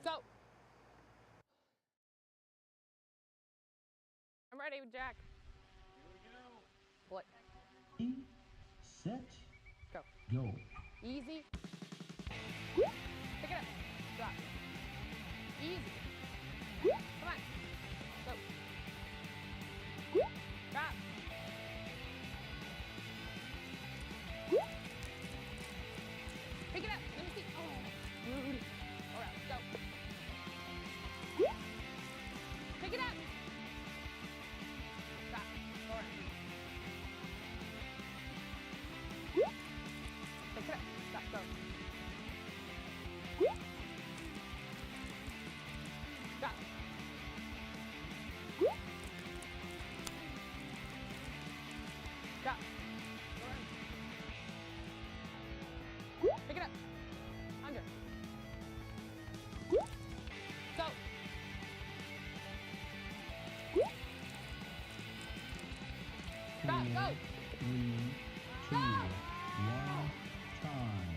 Go. I'm ready, Jack. Here we go. What? Set. Go. Go. Easy. Pick it up. Drop. Easy. Come on. Go. Drop. Pick it up. Let me see. Oh, rude. All right, go. Pick it up. Drop. All right. Pick it up. Stop. Go. Drop. Drop. All right. Pick it up. Under. Go. Stop. Go. 3, 2, 1, time.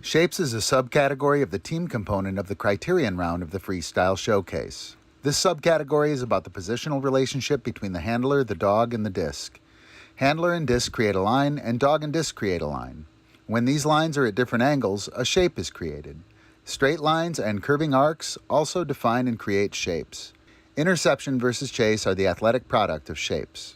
Shapes is a subcategory of the team component of the criterion round of the freestyle showcase. This subcategory is about the positional relationship between the handler, the dog, and the disc. Handler and disc create a line, and dog and disc create a line. When these lines are at different angles, a shape is created. Straight lines and curving arcs also define and create shapes. Interception versus chase are the athletic product of shapes.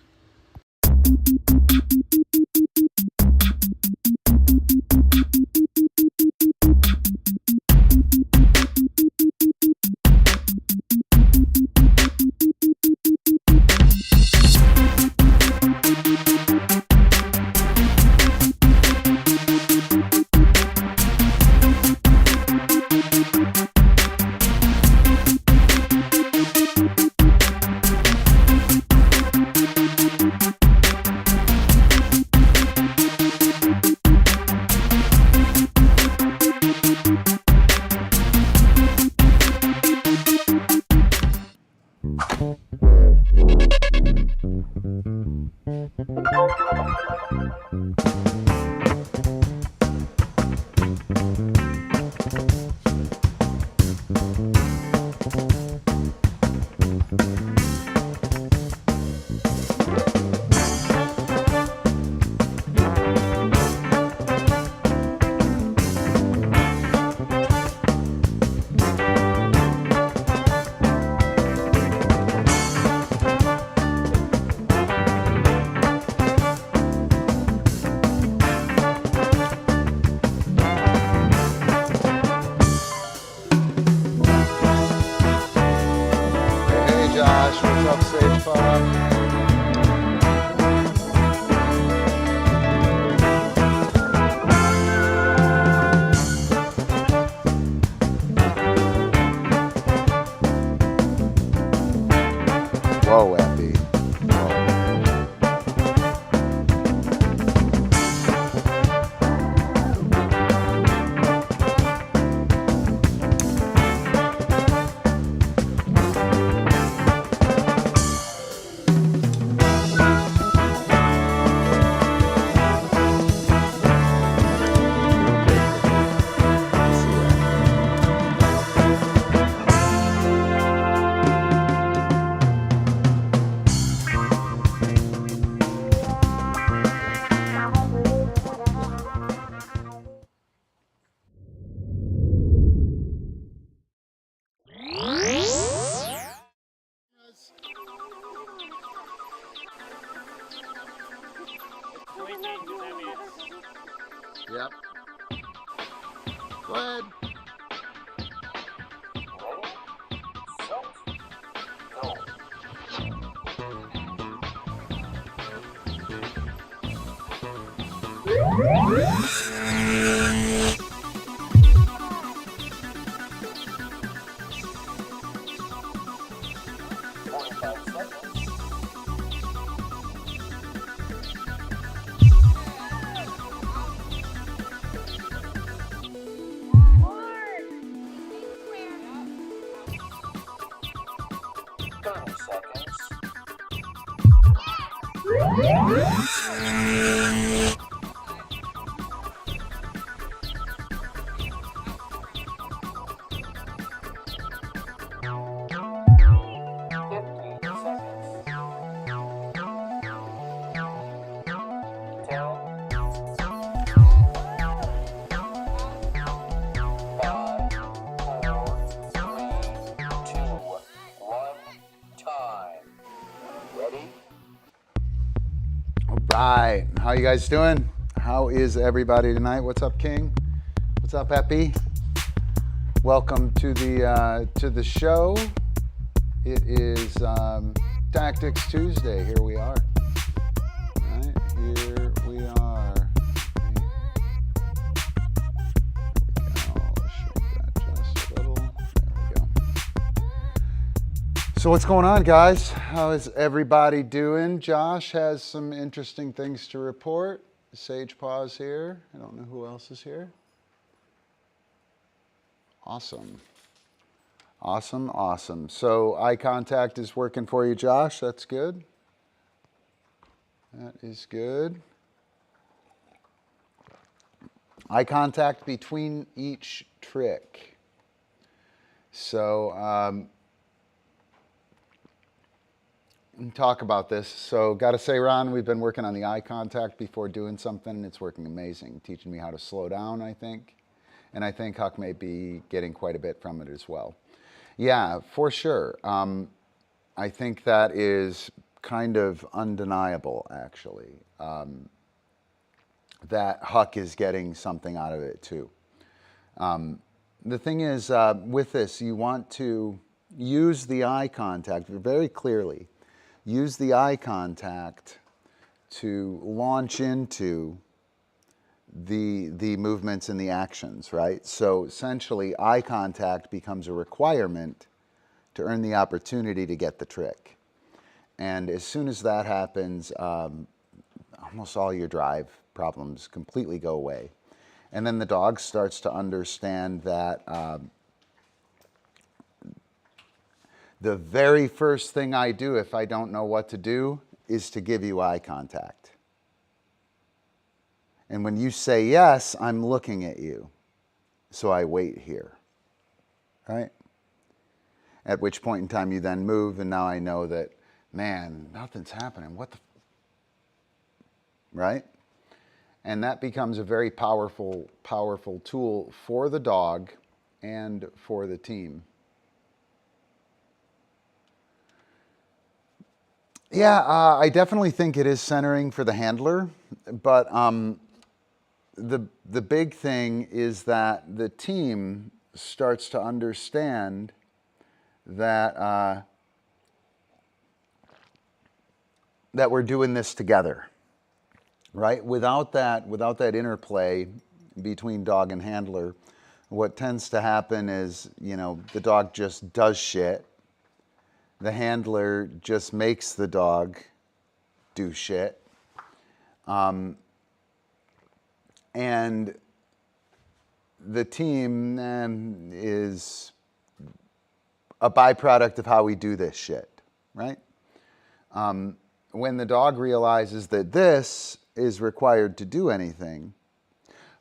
Right, how you guys doing? How is everybody tonight? What's up, King? What's up, Epi? Welcome to the show. It is Tactics Tuesday. Here we are. Right, here we are. I'll shrink that just a little. There we go. So what's going on, guys? How is everybody doing? Josh has some interesting things to report. Sage Paw's here. I don't know who else is here. Awesome. Awesome, awesome. So eye contact is working for you, Josh. That's good. That is good. Eye contact between each trick. So, talk about this. So got to say, Ron, we've been working on the eye contact before doing something, and it's working amazing, teaching me how to slow down, I think. And I think Huck may be getting quite a bit from it as well. Yeah, for sure. I think that is kind of undeniable, actually, that Huck is getting something out of it too. The thing is, with this, you want to use the eye contact very clearly. Use the eye contact to launch into the movements and the actions, right? So essentially, eye contact becomes a requirement to earn the opportunity to get the trick. And as soon as that happens, almost all your drive problems completely go away. And then the dog starts to understand that the very first thing I do if I don't know what to do is to give you eye contact. And when you say yes, I'm looking at you. So I wait here, right? At which point in time you then move, and now I know that, man, nothing's happening. What the, right? And that becomes a very powerful, powerful tool for the dog and for the team. Yeah, I definitely think it is centering for the handler, but the big thing is that the team starts to understand that that we're doing this together, right? Without that interplay between dog and handler, what tends to happen is, you know, the dog just does shit. The handler just makes the dog do shit. And the team is a byproduct of how we do this shit, right? When the dog realizes that this is required to do anything,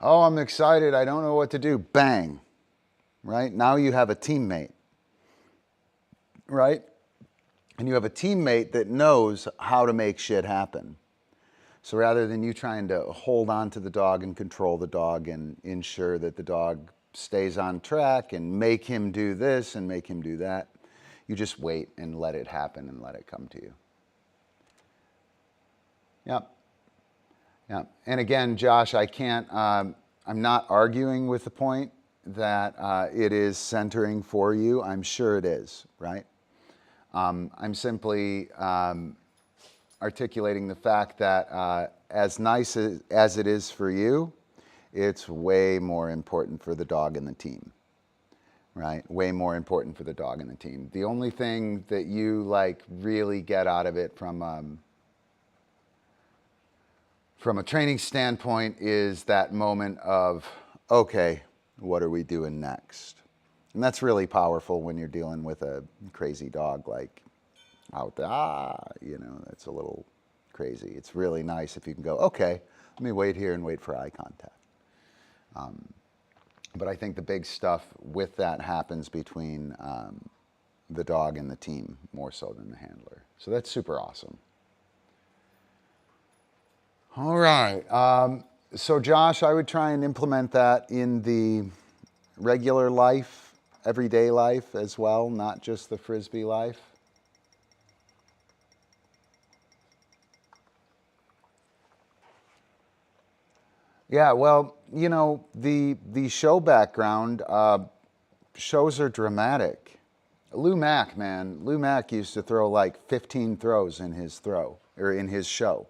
oh, I'm excited, I don't know what to do, bang, right? Now you have a teammate, right? And you have a teammate that knows how to make shit happen. So rather than you trying to hold on to the dog and control the dog and ensure that the dog stays on track and make him do this and make him do that, you just wait and let it happen and let it come to you. Yep. Yep. And again, Josh, I can't, I'm not arguing with the point that it is centering for you. I'm sure it is, right? I'm simply articulating the fact that as nice as it is for you, it's way more important for the dog and the team, right? Way more important for the dog and the team. The only thing that you like really get out of it from a training standpoint is that moment of, okay, what are we doing next? And that's really powerful when you're dealing with a crazy dog like out there. That's a little crazy. It's really nice if you can go, okay, let me wait here and wait for eye contact. But I think the big stuff with that happens between the dog and the team more so than the handler. So that's super awesome. All right. So Josh, I would try and implement that in the regular life, everyday life as well, not just the Frisbee life. Yeah, well, the show background, shows are dramatic. Lou Mack used to throw like 15 throws in his show.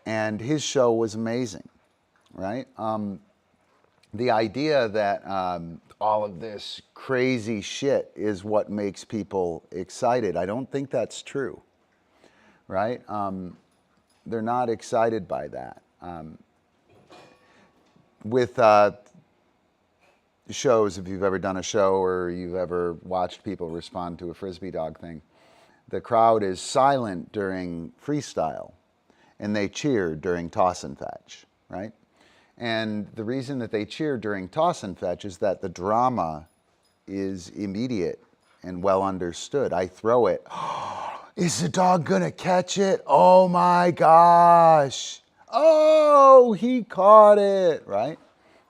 And his show was amazing, right? The idea that all of this crazy shit is what makes people excited, I don't think that's true, right? They're not excited by that. With shows, if you've ever done a show or you've ever watched people respond to a Frisbee dog thing, the crowd is silent during freestyle and they cheer during toss and fetch, right? And the reason that they cheer during toss and fetch is that the drama is immediate and well understood. I throw it. Is the dog gonna catch it? Oh my gosh. Oh, he caught it, right?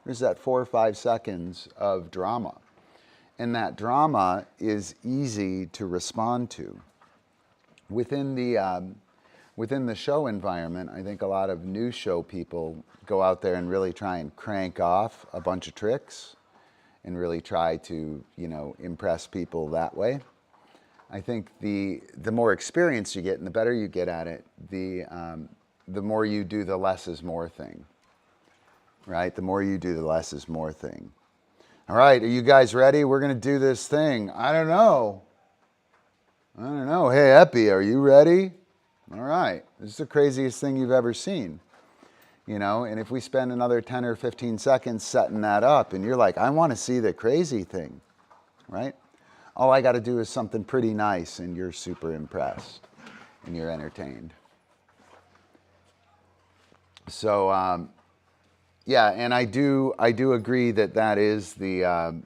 There's that 4 or 5 seconds of drama. And that drama is easy to respond to. Within the show environment, I think a lot of new show people go out there and really try and crank off a bunch of tricks and really try to, impress people that way. I think the more experience you get and the better you get at it, the more you do the less is more thing, right? The more you do the less is more thing. All right, are you guys ready? We're going to do this thing. I don't know. Hey, Epi, are you ready? All right, this is the craziest thing you've ever seen, and if we spend another 10 or 15 seconds setting that up and you're like, I want to see the crazy thing, right? All I got to do is something pretty nice and you're super impressed and you're entertained. So, yeah, and I do agree that is the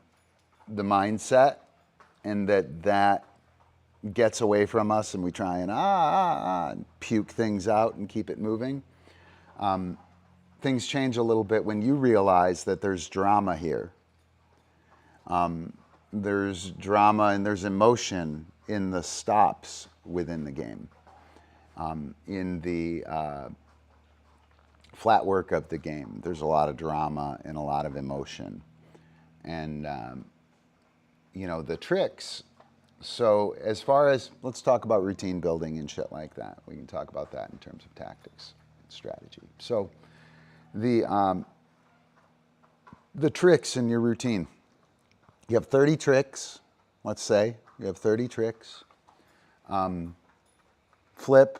mindset, and that gets away from us, and we try and and puke things out and keep it moving. Things change a little bit when you realize that there's drama here. There's drama and there's emotion in the stops within the game, in the flat work of the game. There's a lot of drama and a lot of emotion. And, the tricks. So as far as, let's talk about routine building and shit like that. We can talk about that in terms of tactics and strategy. So the tricks in your routine. You have 30 tricks, let's say. You have 30 tricks. Flip.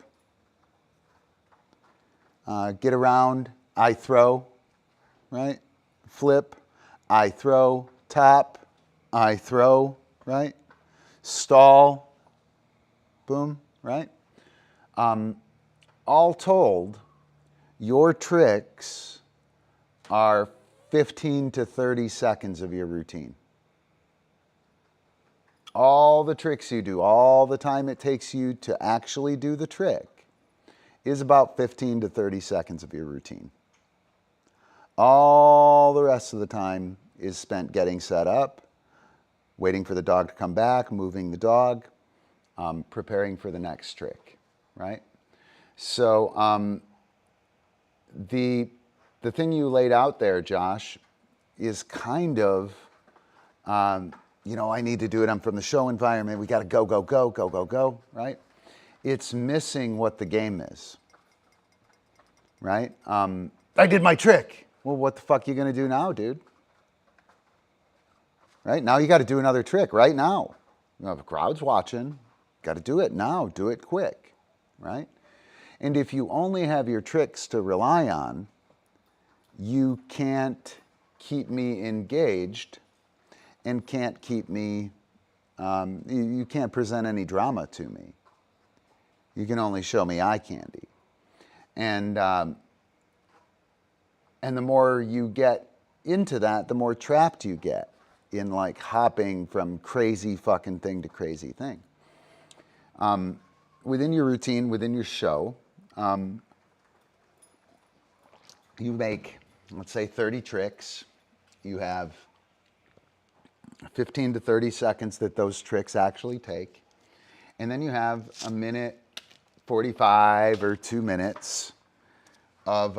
Get around, I throw, right? Flip, I throw, top, I throw, right? Stall, boom, right? All told, your tricks are 15 to 30 seconds of your routine. All the tricks you do, all the time it takes you to actually do the trick is about 15 to 30 seconds of your routine. All the rest of the time is spent getting set up, waiting for the dog to come back, moving the dog, preparing for the next trick, right? So the thing you laid out there, Josh, is kind of, I need to do it. I'm from the show environment. We got to go, right? It's missing what the game is. right? I did my trick. Well, what the fuck are you going to do now, dude? Right? Now you got to do another trick right now. You know, if a crowd's watching, got to do it now. Do it quick, right? And if you only have your tricks to rely on, you can't keep me engaged and can't keep me, you can't present any drama to me. You can only show me eye candy. And the more you get into that, the more trapped you get in like hopping from crazy fucking thing to crazy thing. Within your routine, within your show, you make, let's say, 30 tricks. You have 15 to 30 seconds that those tricks actually take. And then you have a minute 45 or 2 minutes of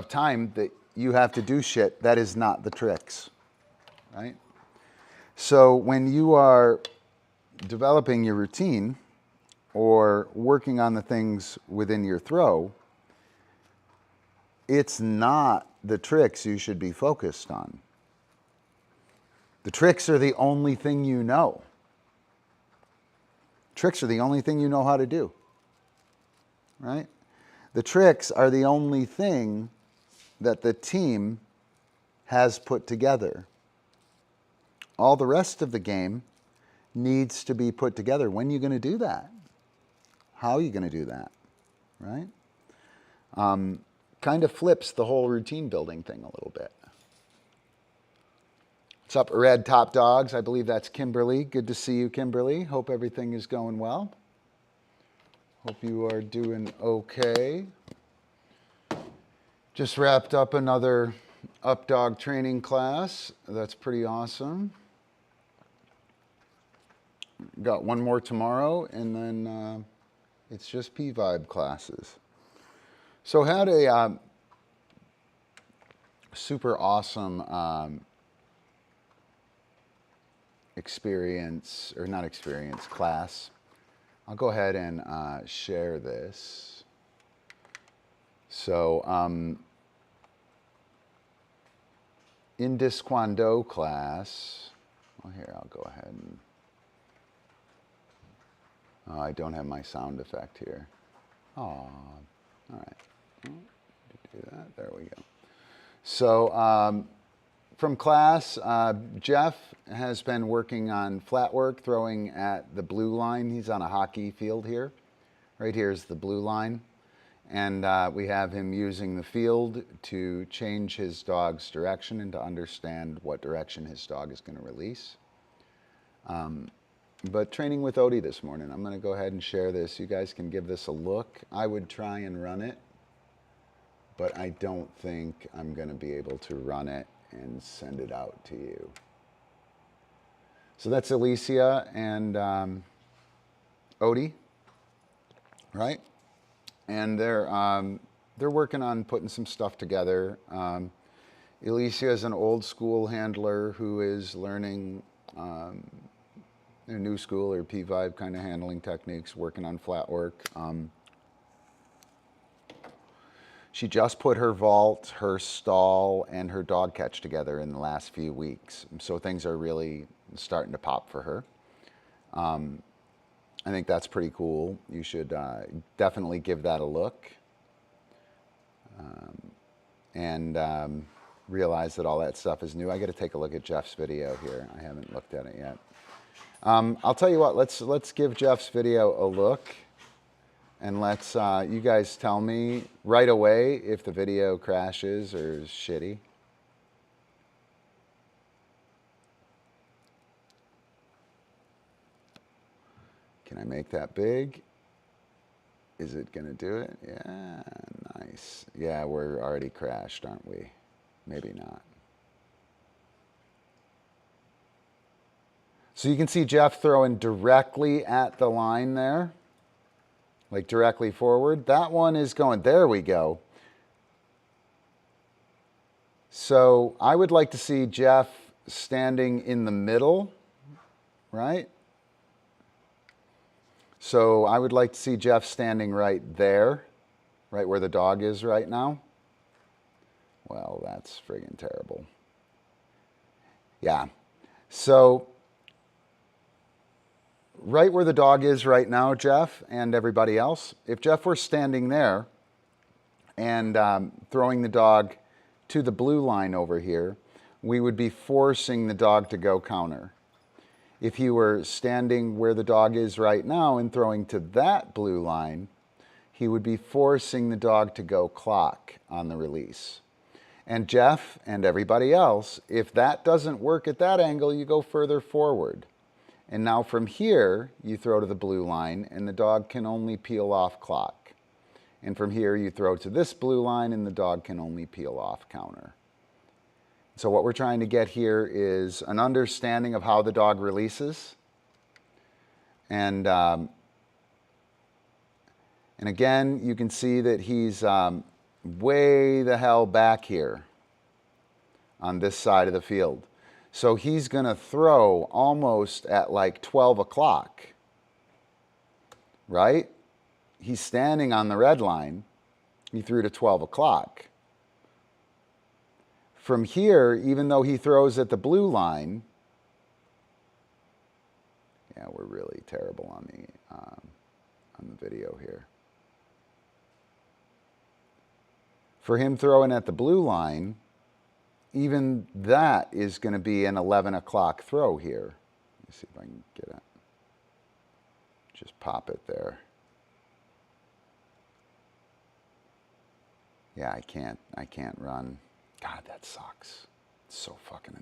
time that you have to do shit that is not the tricks, right? So when you are developing your routine or working on the things within your throw, it's not the tricks you should be focused on. The tricks are the only thing you know. Tricks are the only thing you know how to do, right? The tricks are the only thing that the team has put together. All the rest of the game needs to be put together. When are you going to do that? How are you going to do that, right? Kind of flips the whole routine building thing a little bit. What's up, Red Top Dogs? I believe that's Kimberly. Good to see you, Kimberly. Hope everything is going well. Hope you are doing okay. Just wrapped up another Up Dog training class. That's pretty awesome. Got one more tomorrow, and then it's just P-Vibe classes. So had a super awesome class. I'll go ahead and share this. So in DiscDog class, well, here, I'll go ahead and, oh, I don't have my sound effect here. Oh, all right. Do that. There we go. So from class, Jeff has been working on flat work, throwing at the blue line. He's on a hockey field here. Right here is the blue line. And we have him using the field to change his dog's direction and to understand what direction his dog is going to release. But training with Odie this morning, I'm going to go ahead and share this. You guys can give this a look. I would try and run it, but I don't think I'm going to be able to run it and send it out to you. So that's Alicia and Odie, right? And they're working on putting some stuff together. Alicia is an old school handler who is learning new school or P-Vibe kind of handling techniques, working on flat work. She just put her vault, her stall, and her dog catch together in the last few weeks. So things are really starting to pop for her. I think that's pretty cool. You should definitely give that a look. And realize that all that stuff is new. I got to take a look at Jeff's video here. I haven't looked at it yet. I'll tell you what, let's give Jeff's video a look. And let's, you guys tell me right away if the video crashes or is shitty. Can I make that big? Is it gonna do it? Yeah, nice. Yeah, we're already crashed, aren't we? Maybe not. So you can see Jeff throwing directly at the line there. Like directly forward. That one is going, there we go. So I would like to see Jeff standing in the middle, right? So I would like to see Jeff standing right there, right where the dog is right now. Well, that's friggin' terrible. Yeah. So right where the dog is right now, Jeff and everybody else, if Jeff were standing there and throwing the dog to the blue line over here, we would be forcing the dog to go counter. If he were standing where the dog is right now and throwing to that blue line, he would be forcing the dog to go clock on the release. And Jeff and everybody else, if that doesn't work at that angle, you go further forward. And now from here, you throw to the blue line and the dog can only peel off clock. And from here, you throw to this blue line and the dog can only peel off counter. So what we're trying to get here is an understanding of how the dog releases. And again, you can see that he's way the hell back here on this side of the field. So he's going to throw almost at like 12 o'clock, right? He's standing on the red line. He threw to 12 o'clock. From here, even though he throws at the blue line, yeah, we're really terrible on the video here. For him throwing at the blue line, even that is going to be an 11 o'clock throw here. Let me see if I can get it. Just pop it there. Yeah, I can't run. God, that sucks. It's so fucking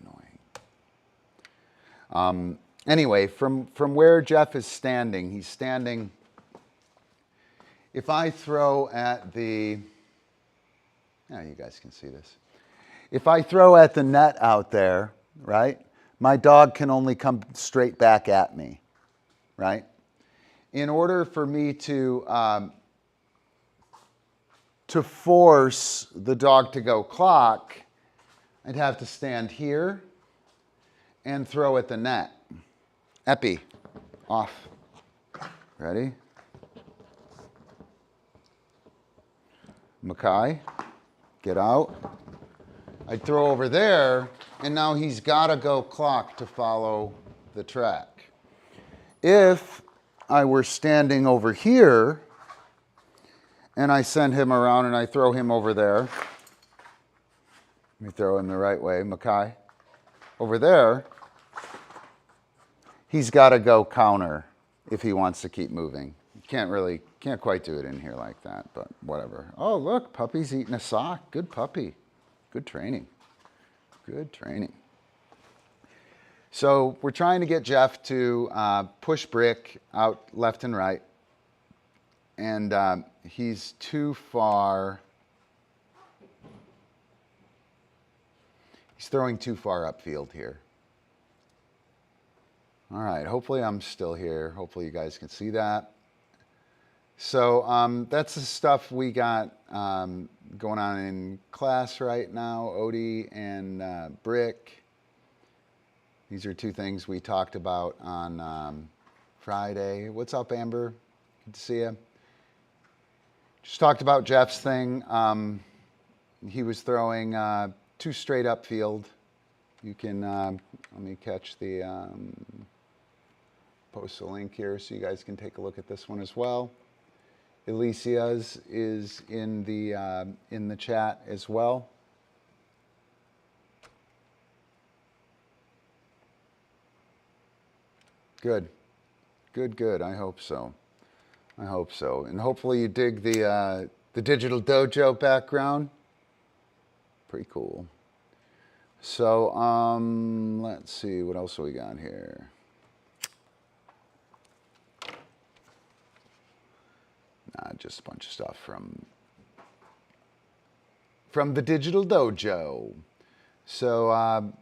annoying. Anyway, from where Jeff is standing, he's standing. If I throw at the, yeah, you guys can see this. If I throw at the net out there, right, my dog can only come straight back at me, right? In order for me to force the dog to go clock, I'd have to stand here and throw at the net. Epi, off. Ready? Mackay, get out. I'd throw over there, and now he's got to go clock to follow the track. If I were standing over here, and I send him around and I throw him over there, let me throw him the right way, Mackay, over there, he's got to go counter if he wants to keep moving. Can't quite do it in here like that, but whatever. Oh, look, puppy's eating a sock. Good puppy. Good training. Good training. So we're trying to get Jeff to push brick out left and right. And he's too far. He's throwing too far upfield here. All right, hopefully I'm still here. Hopefully you guys can see that. So that's the stuff we got going on in class right now, Odie and Brick. These are two things we talked about on Friday. What's up, Amber? Good to see you. Just talked about Jeff's thing. He was throwing two straight upfield. You can, let me catch the, post a link here so you guys can take a look at this one as well. Alicia's is in the chat as well. Good, good, good. I hope so. I hope so. And hopefully you dig the Digital Dojo background. Pretty cool. So let's see, what else we got here? Just a bunch of stuff from the Digital Dojo. So I'm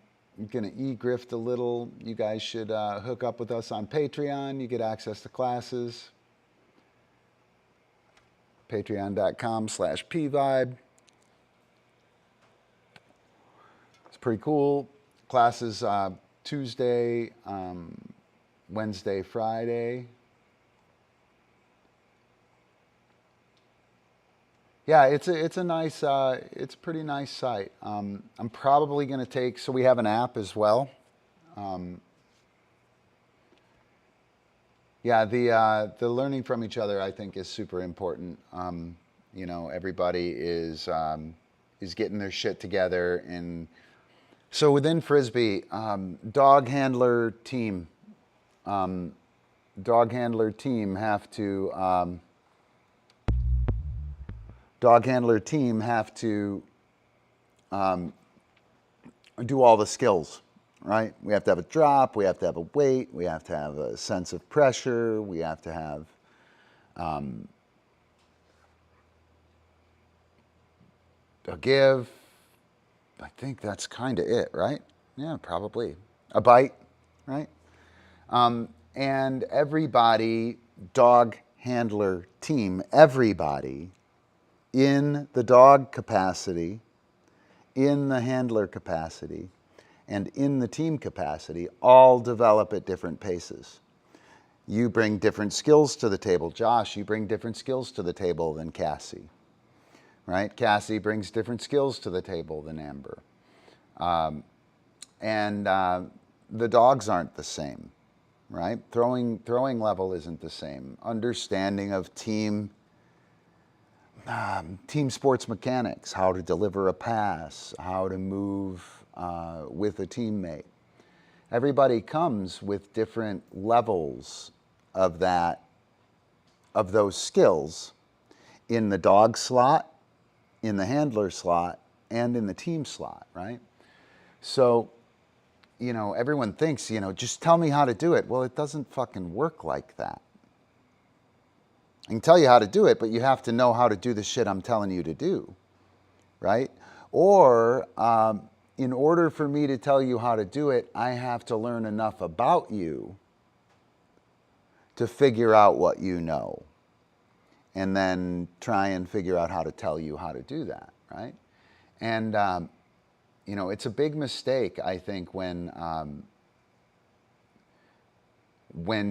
going to e-grift a little. You guys should hook up with us on Patreon. You get access to classes. Patreon.com/pvibe. It's pretty cool. Classes Tuesday, Wednesday, Friday. Yeah, it's a nice, it's a pretty nice site. I'm probably going to take, so we have an app as well. Yeah, the learning from each other I think is super important. You know, everybody is getting their shit together, and so within Frisbee, dog handler team have to do all the skills, right? We have to have a drop, we have to have a weight, we have to have a sense of pressure, we have to have a give. I think that's kind of it, right? Yeah, probably. A bite, right? And everybody, dog handler team, everybody in the dog capacity, in the handler capacity, and in the team capacity all develop at different paces. You bring different skills to the table. Josh, you bring different skills to the table than Cassie, right? Cassie brings different skills to the table than Amber. And the dogs aren't the same, right? Throwing level isn't the same. Understanding of team sports mechanics, how to deliver a pass, how to move with a teammate. Everybody comes with different levels of those skills in the dog slot, in the handler slot, and in the team slot, right? So, you know, everyone thinks, you know, just tell me how to do it. Well, it doesn't fucking work like that. I can tell you how to do it, but you have to know how to do the shit I'm telling you to do, right? Or in order for me to tell you how to do it, I have to learn enough about you to figure out what you know, and then try and figure out how to tell you how to do that, right? And you know, it's a big mistake, I think, when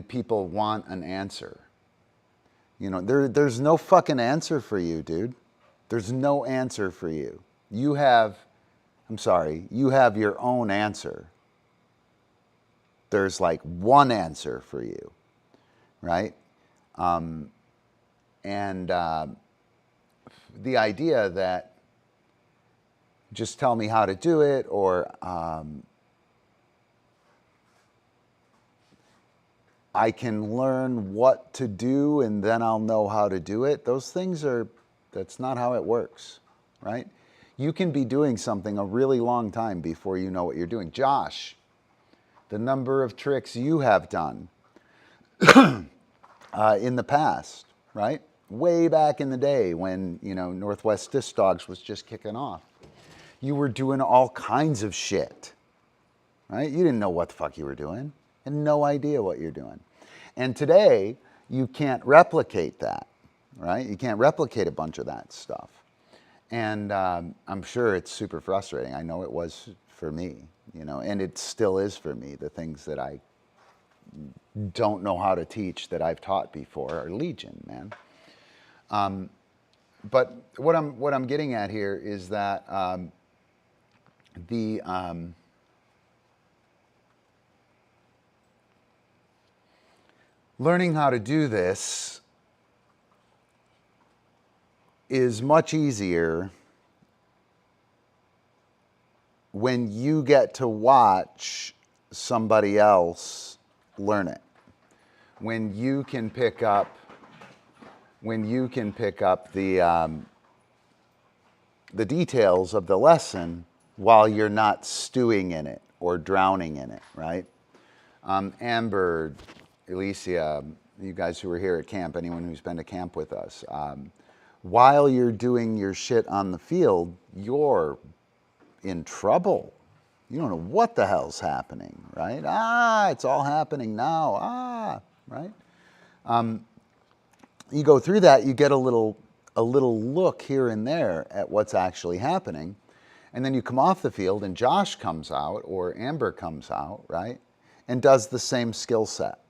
people want an answer. You know, there's no fucking answer for you, dude. There's no answer for you. You have your own answer. There's like one answer for you, right? And the idea that just tell me how to do it, or I can learn what to do and then I'll know how to do it. That's not how it works, right? You can be doing something a really long time before you know what you're doing. Josh, the number of tricks you have done in the past, right? Way back in the day when, you know, Northwest Disc Dogs was just kicking off. You were doing all kinds of shit, right? You didn't know what the fuck you were doing. And no idea what you're doing. And today, you can't replicate that, right? You can't replicate a bunch of that stuff. And I'm sure it's super frustrating. I know it was for me, you know, and it still is for me. The things that I don't know how to teach that I've taught before are legion, man. But what I'm getting at here is that learning how to do this is much easier when you get to watch somebody else learn it. When you can pick up the details of the lesson while you're not stewing in it or drowning in it, right? Amber, Alicia, you guys who were here at camp, anyone who's been to camp with us, while you're doing your shit on the field, you're in trouble. You don't know what the hell's happening, right? It's all happening now. Right? You go through that, you get a little look here and there at what's actually happening, and then you come off the field and Josh comes out or Amber comes out, right, and does the same skill set.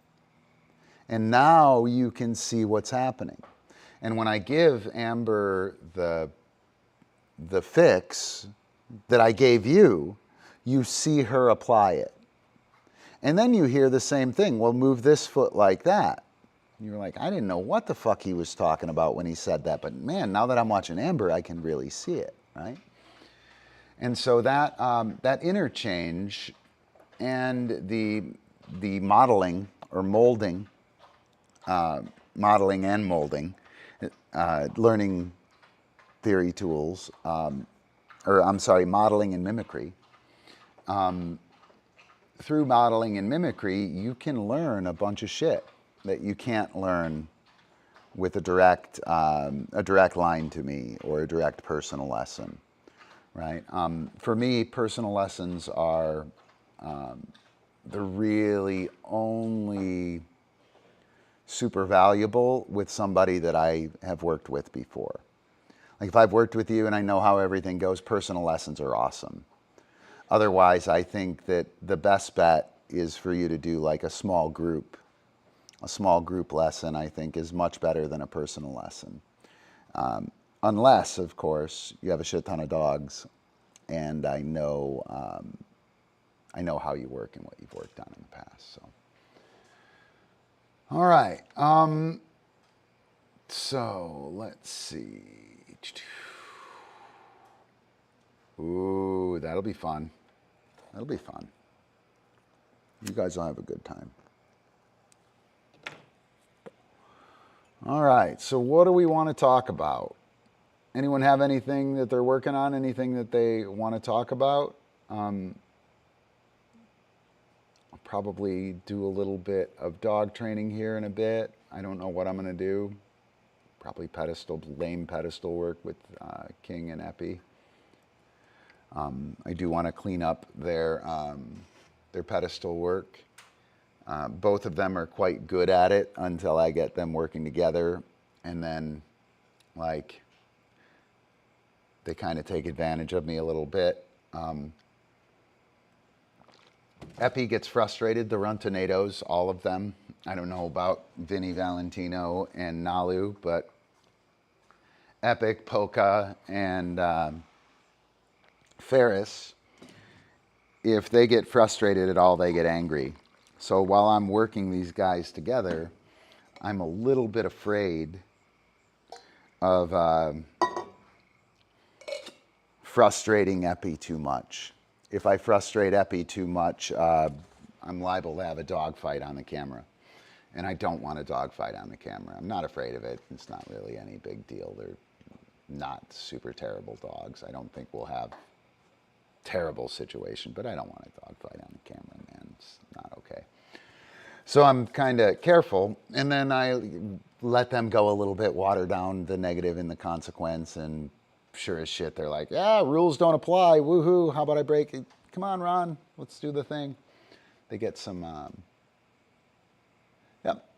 And now you can see what's happening. And when I give Amber the fix that I gave you, you see her apply it. And then you hear the same thing. Well, move this foot like that. You're like, I didn't know what the fuck he was talking about when he said that. But man, now that I'm watching Amber, I can really see it, right? And so that, that interchange and the modeling or molding, modeling and molding, learning theory tools, or I'm sorry, modeling and mimicry. Through modeling and mimicry, you can learn a bunch of shit that you can't learn with a direct line to me or a direct personal lesson, right? For me, personal lessons are they're really only super valuable with somebody that I have worked with before. Like if I've worked with you and I know how everything goes, personal lessons are awesome. Otherwise, I think that the best bet is for you to do like a small group. A small group lesson, I think, is much better than a personal lesson. Unless, of course, you have a shit ton of dogs and I know how you work and what you've worked on in the past. So, all right. So let's see. Ooh, that'll be fun. That'll be fun. You guys will have a good time. All right, so what do we want to talk about? Anyone have anything that they're working on? Anything that they want to talk about? I'll probably do a little bit of dog training here in a bit. I don't know what I'm going to do. Probably lame pedestal work with King and Epi. I do want to clean up their pedestal work. Both of them are quite good at it until I get them working together, and then like they kind of take advantage of me a little bit. Epi gets frustrated. The run tornadoes, all of them. I don't know about Vinny Valentino and Nalu, but Epic, Polka, and Ferris, if they get frustrated at all, they get angry. So while I'm working these guys together, I'm a little bit afraid of frustrating Epi too much. If I frustrate Epi too much, I'm liable to have a dogfight on the camera. And I don't want a dogfight on the camera. I'm not afraid of it. It's not really any big deal. They're not super terrible dogs. I don't think we'll have terrible situation, but I don't want a dogfight on the camera, man. It's not okay. So I'm kind of careful, and then I let them go a little bit, water down the negative and the consequence, and sure as shit, they're like, yeah, rules don't apply, woohoo, how about I break it? Come on, Ron, let's do the thing. They get some, yep,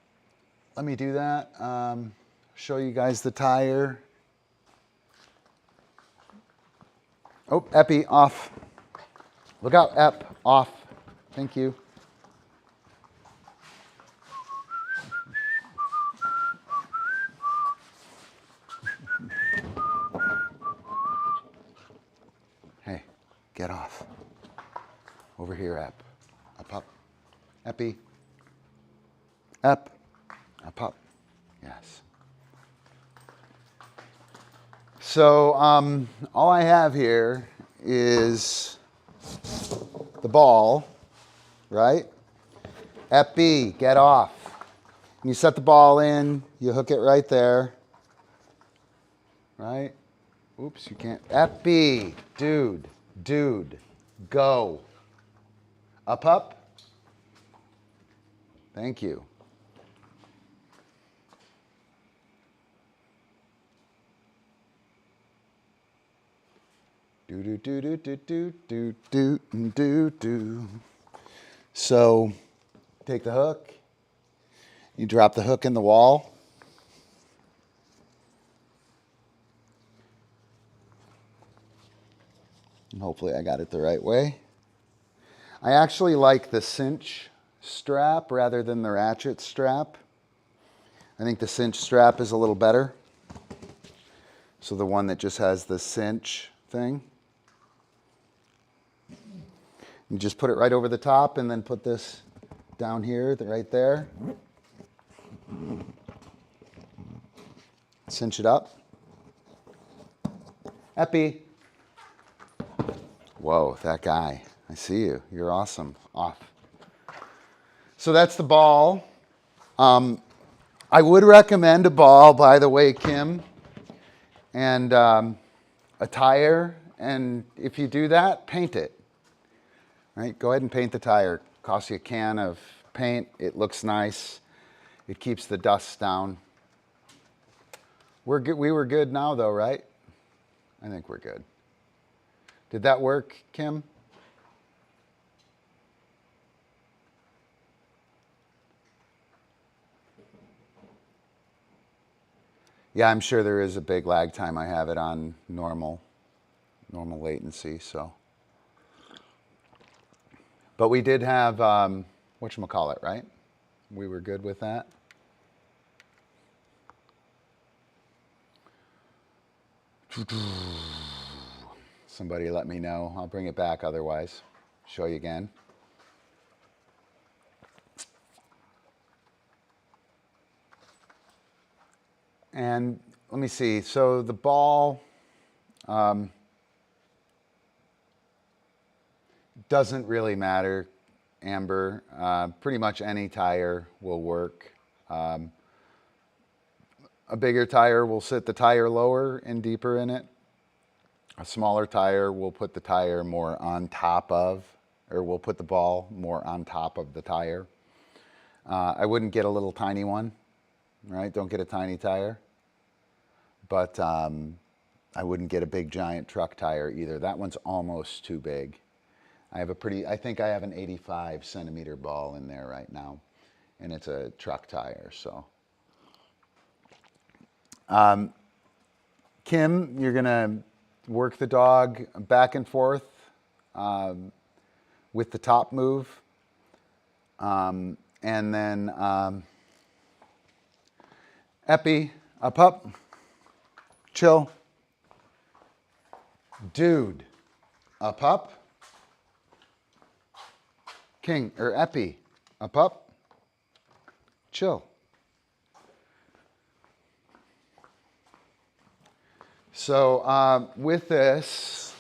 let me do that. Show you guys the tire. Oh, Epi, off. Look out, Ep, off. Thank you. Hey, get off. Over here, Ep. Up, up. Epi. Ep. Up, up. Yes. So all I have here is the ball, right? Epi, get off. And you set the ball in, you hook it right there, right? Oops, you can't. Epi, dude, go. Up, up. Thank you. Do. So, take the hook. You drop the hook in the wall. And hopefully I got it the right way. I actually like the cinch strap rather than the ratchet strap. I think the cinch strap is a little better. So the one that just has the cinch thing. You just put it right over the top and then put this down here, right there. Cinch it up. Epi. Whoa, that guy. I see you. You're awesome. Off. So that's the ball. I would recommend a ball, by the way, Kim, and a tire. And if you do that, paint it. Right? Go ahead and paint the tire. Costs you a can of paint. It looks nice. It keeps the dust down. We're good. We were good now, though, right? I think we're good. Did that work, Kim? Yeah, I'm sure there is a big lag time. I have it on normal latency, so. But we did have, whatchamacallit, right? We were good with that. Somebody let me know. I'll bring it back otherwise. Show you again. And let me see. So the ball doesn't really matter, Amber. Pretty much any tire will work. A bigger tire will sit the tire lower and deeper in it. A smaller tire will put the tire more on top of, or will put the ball more on top of the tire. I wouldn't get a little tiny one, right? Don't get a tiny tire. But I wouldn't get a big giant truck tire either. That one's almost too big. I think I have an 85 centimeter ball in there right now, and it's a truck tire, so. Kim, you're gonna work the dog back and forth with the top move. And then Epi, up, up, chill. Dude, up, up. King, or Epi, up, up, chill. So with this,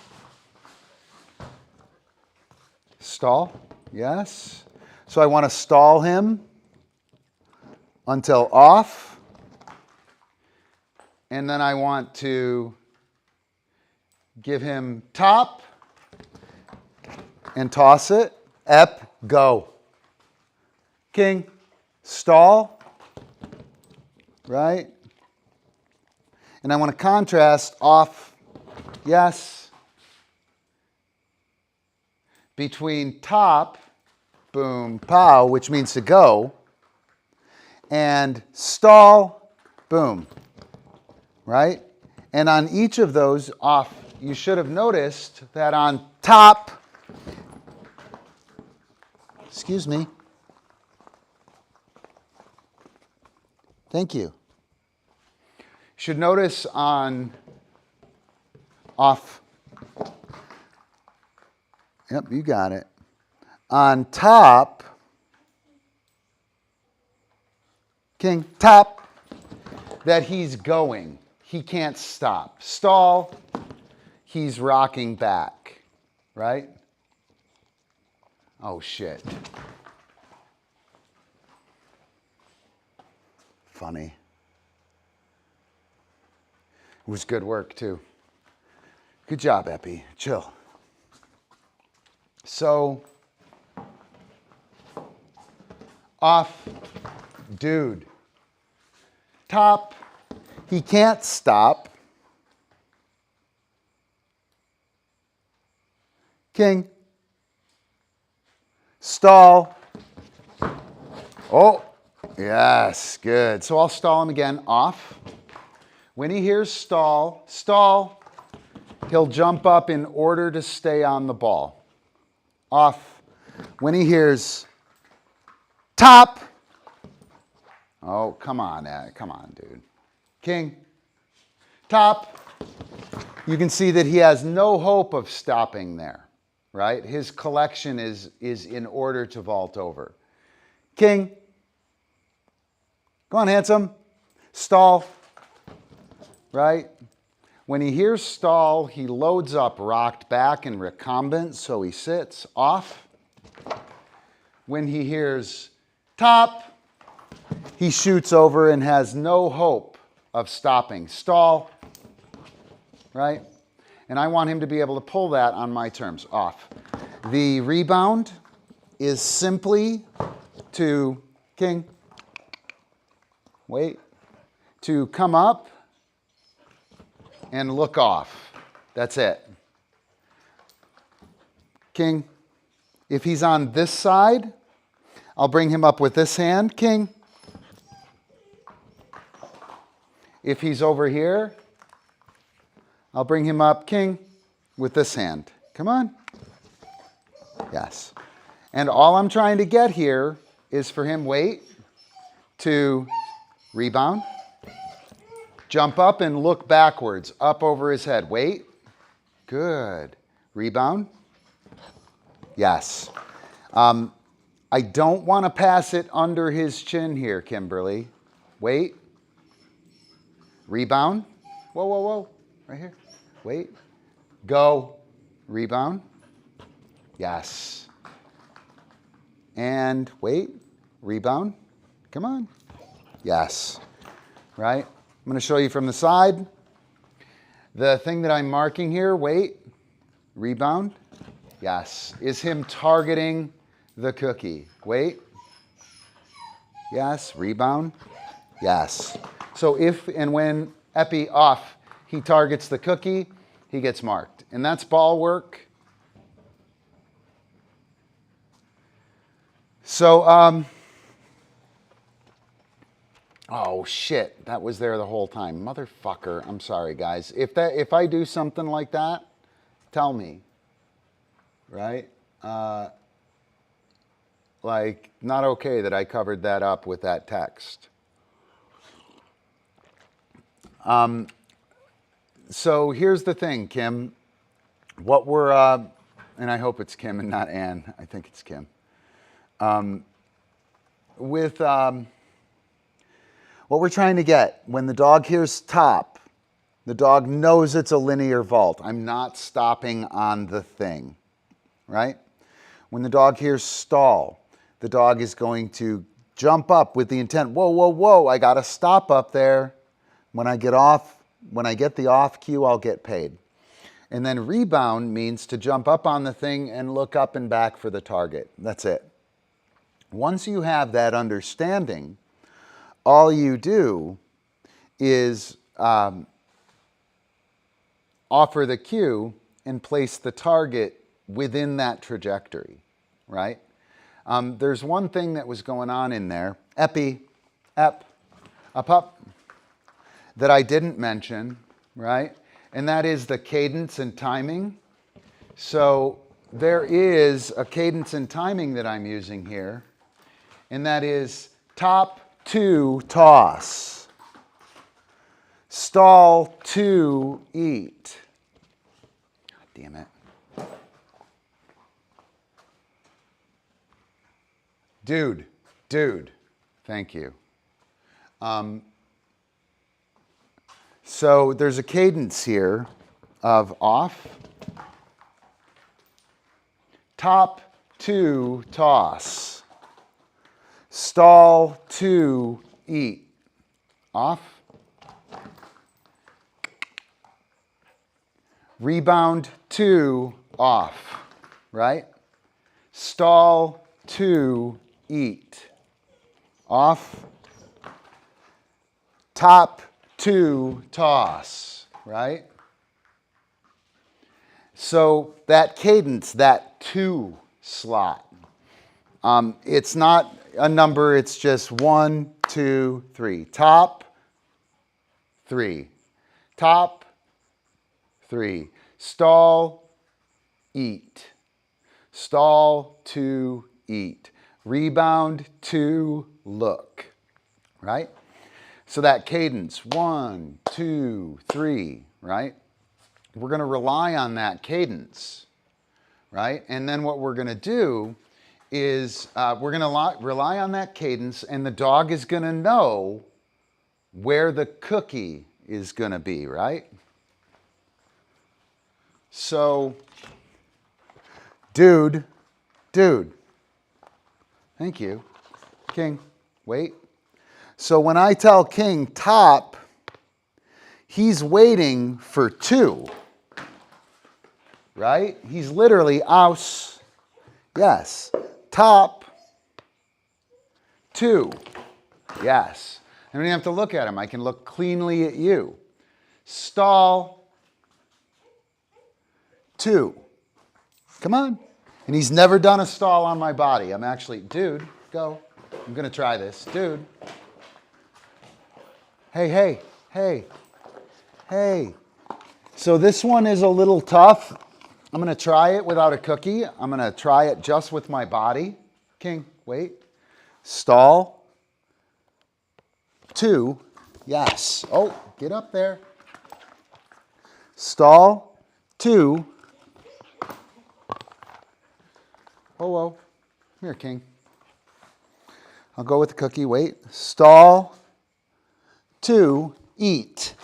stall, yes. So I want to stall him until off. And then I want to give him top and toss it. Ep, go. King, stall, right? And I want to contrast off, yes, between top, boom, pow, which means to go, and stall, boom, right? And on each of those off, you should have noticed that on top, excuse me, thank you. Should notice on off, yep, you got it. On top, King, top, that he's going. He can't stop. Stall, he's rocking back, right? Oh, shit. Funny. It was good work, too. Good job, Epi. Chill. So, off, dude. Top, he can't stop. King. Stall. Oh, yes, good. So I'll stall him again, off. When he hears stall, stall, he'll jump up in order to stay on the ball. Off. When he hears top, oh, come on, dude. King, top, you can see that he has no hope of stopping there, right? His collection is in order to vault over. King. Go on, handsome. Stall, right? When he hears stall, he loads up rocked back and recumbent, so he sits off. When he hears top, he shoots over and has no hope of stopping. Stall, right? And I want him to be able to pull that on my terms, off. The rebound is simply to, king, wait, to come up and look off. That's it. King, if he's on this side, I'll bring him up with this hand, king. If he's over here, I'll bring him up, king, with this hand. Come on. Yes. And all I'm trying to get here is for him, wait, to rebound, jump up and look backwards, up over his head. Wait. Good. Rebound. Yes. I don't want to pass it under his chin here, Kimberly. Wait. Rebound. Whoa, whoa, whoa. Right here. Wait. Go. Rebound. Yes. And wait. Rebound. Come on. Yes. Right? I'm going to show you from the side. The thing that I'm marking here, wait. Rebound. Yes. Is him targeting the cookie. Wait. Yes. Rebound. Yes. So if and when epi off, he targets the cookie, he gets marked. And that's ball work. So, oh shit, that was there the whole time. Motherfucker, I'm sorry guys. If I do something like that, tell me, right? Like, not okay that I covered that up with that text. So here's the thing, Kim. What we're, and I hope it's Kim and not Ann. I think it's Kim. What we're trying to get, when the dog hears top, the dog knows it's a linear vault. I'm not stopping on the thing, right? When the dog hears stall, the dog is going to jump up with the intent, whoa, whoa, whoa, I got to stop up there. When I get the off cue, I'll get paid. And then rebound means to jump up on the thing and look up and back for the target. That's it. Once you have that understanding, all you do is offer the cue and place the target within that trajectory, right? There's one thing that was going on in there, epi, ep, up, up, that I didn't mention, right? And that is the cadence and timing. So there is a cadence and timing that I'm using here, and that is top, to, toss. Stall, to, eat. God damn it. Dude, thank you. So there's a cadence here of off, top, to, toss, stall, to, eat, off, rebound, to, off, right? Stall, to, eat, off, top, to, toss, right? So that cadence, that to slot, it's not a number, it's just 1, 2, 3. Top, 3. Top, 3. Stall, eat. Stall, to, eat. Rebound, to, look, right? So that cadence, 1, 2, 3, right? We're going to rely on that cadence, right? And then what we're going to do is we're going to rely on that cadence, and the dog is going to know where the cookie is going to be, right? So, dude, thank you. King, wait. So when I tell King top, he's waiting for 2, right? He's literally aus, yes. Top, 2, yes. I don't even have to look at him. I can look cleanly at you. Stall, 2. Come on. And he's never done a stall on my body. I'm actually, dude, go. I'm going to try this. Dude. Hey. So this one is a little tough. I'm going to try it without a cookie. I'm going to try it just with my body. King, wait. Stall. 2. Yes. Oh, get up there. Stall. 2. Oh. Come here, King. I'll go with the cookie. Wait. Stall. 2. Eat.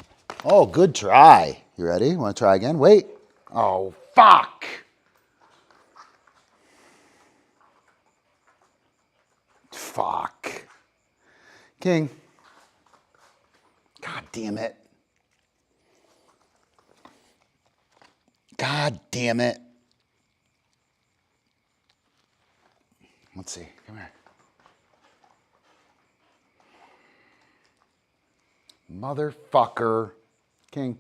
Oh, good try. You ready? Want to try again? Wait. Oh, fuck. Fuck. King. God damn it. God damn it. Let's see. Come here. Motherfucker. King.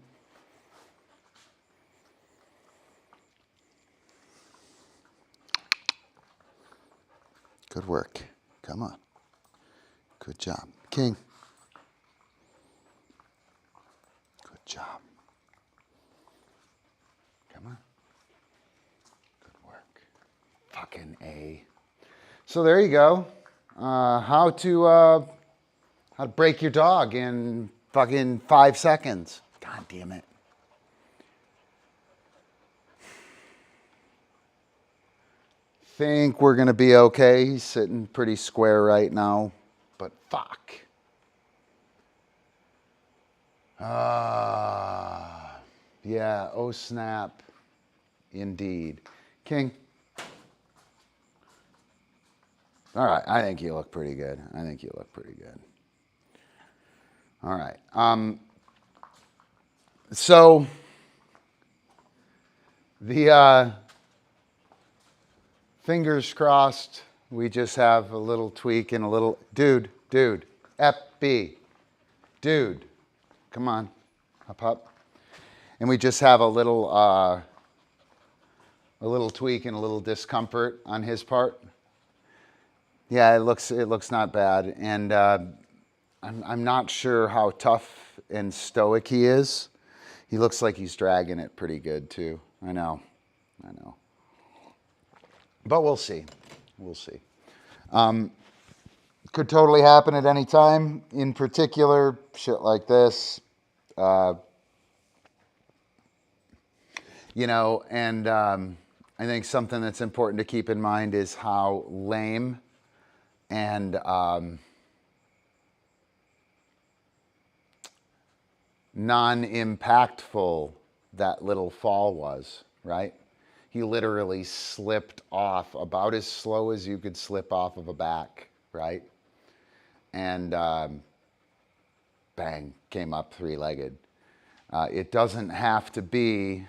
Good work. Come on. Good job. King. Good job. Come on. Good work. Fucking A. So there you go. How to break your dog in fucking 5 seconds. God damn it. Think we're going to be okay. He's sitting pretty square right now, but fuck. Yeah, oh snap. Indeed. King. All right, I think you look pretty good. All right. So the fingers crossed, we just have a little tweak and a little, dude, FB, dude, come on, up. And we just have a little tweak and a little discomfort on his part. Yeah, it looks not bad. And I'm not sure how tough and stoic he is. He looks like he's dragging it pretty good too. I know. But we'll see. Could totally happen at any time. In particular, shit like this. And I think something that's important to keep in mind is how lame and non-impactful that little fall was, right? He literally slipped off about as slow as you could slip off of a back, right? And bang, came up 3-legged. It doesn't have to be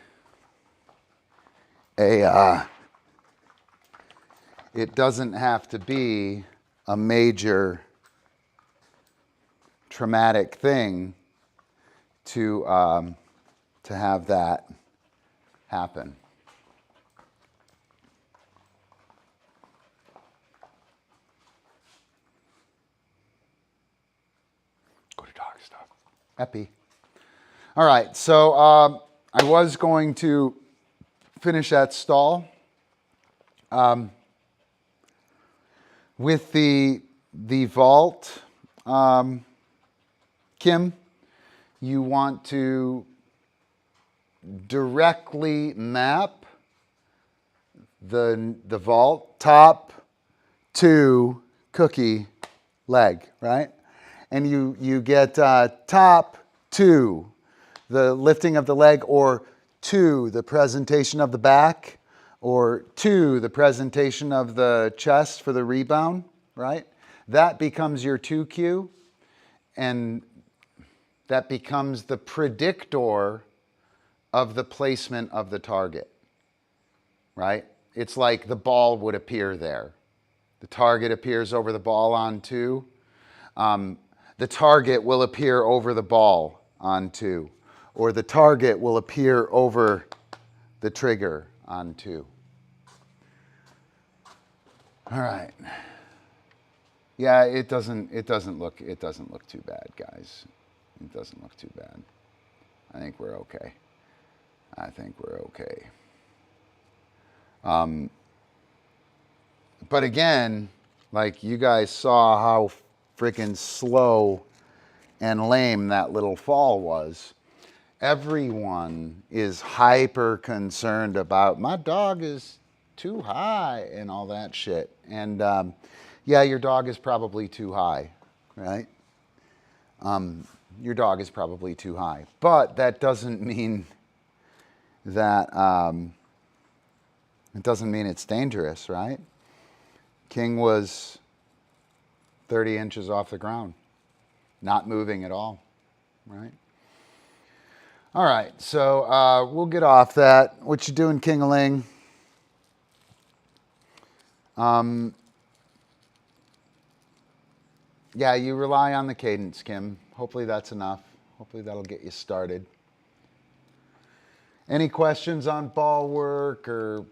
a major traumatic thing to have that happen. Go to dog stuff. Epi. All right, so I was going to finish that stall. With the vault, Kim, you want to directly map the vault top to cookie leg, right? And you get top to the lifting of the leg, or to the presentation of the back, or to the presentation of the chest for the rebound, right? That becomes your 2 cue, and that becomes the predictor of the placement of the target, right? It's like the ball would appear there. The target appears over the ball on 2. The target will appear over the ball on 2. Or the target will appear over the trigger on 2. All right. Yeah, it doesn't look too bad, guys. It doesn't look too bad. I think we're okay. But again, like, you guys saw how freaking slow and lame that little fall was. Everyone is hyper concerned about, my dog is too high and all that shit. And yeah, your dog is probably too high, right? Your dog is probably too high. But that doesn't mean that, it doesn't mean it's dangerous, right? King was 30 inches off the ground, not moving at all, right? All right, so we'll get off that. What you doing, King-a-ling? Yeah, you rely on the cadence, Kim. Hopefully that's enough. Hopefully that'll get you started. Any questions on ball work or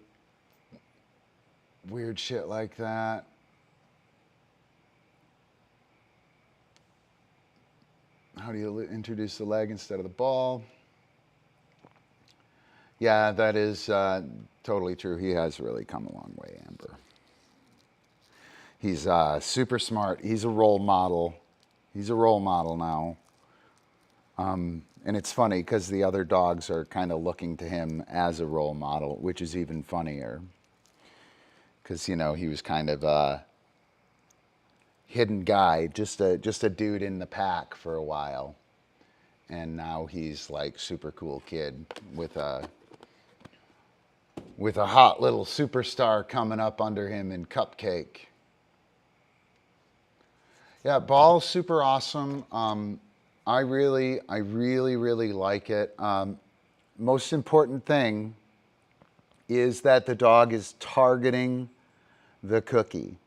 weird shit like that? How do you introduce the leg instead of the ball? Yeah, that is totally true. He has really come a long way, Amber. He's super smart. He's a role model. He's a role model now. And it's funny because the other dogs are kind of looking to him as a role model, which is even funnier. Because, you know, he was kind of a hidden guy, just a dude in the pack for a while. And now he's like super cool kid with a hot little superstar coming up under him in Cupcake. Yeah, ball's super awesome. I really like it. Most important thing is that the dog is targeting the cookie.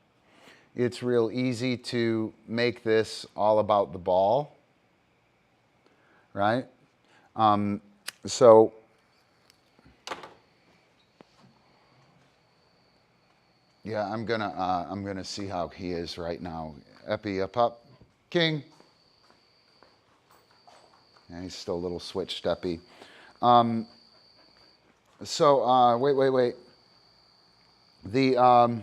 It's real easy to make this all about the ball, right? So yeah, I'm gonna see how he is right now. Epi, up, up, King. Yeah, he's still a little switched, Epi. So wait. The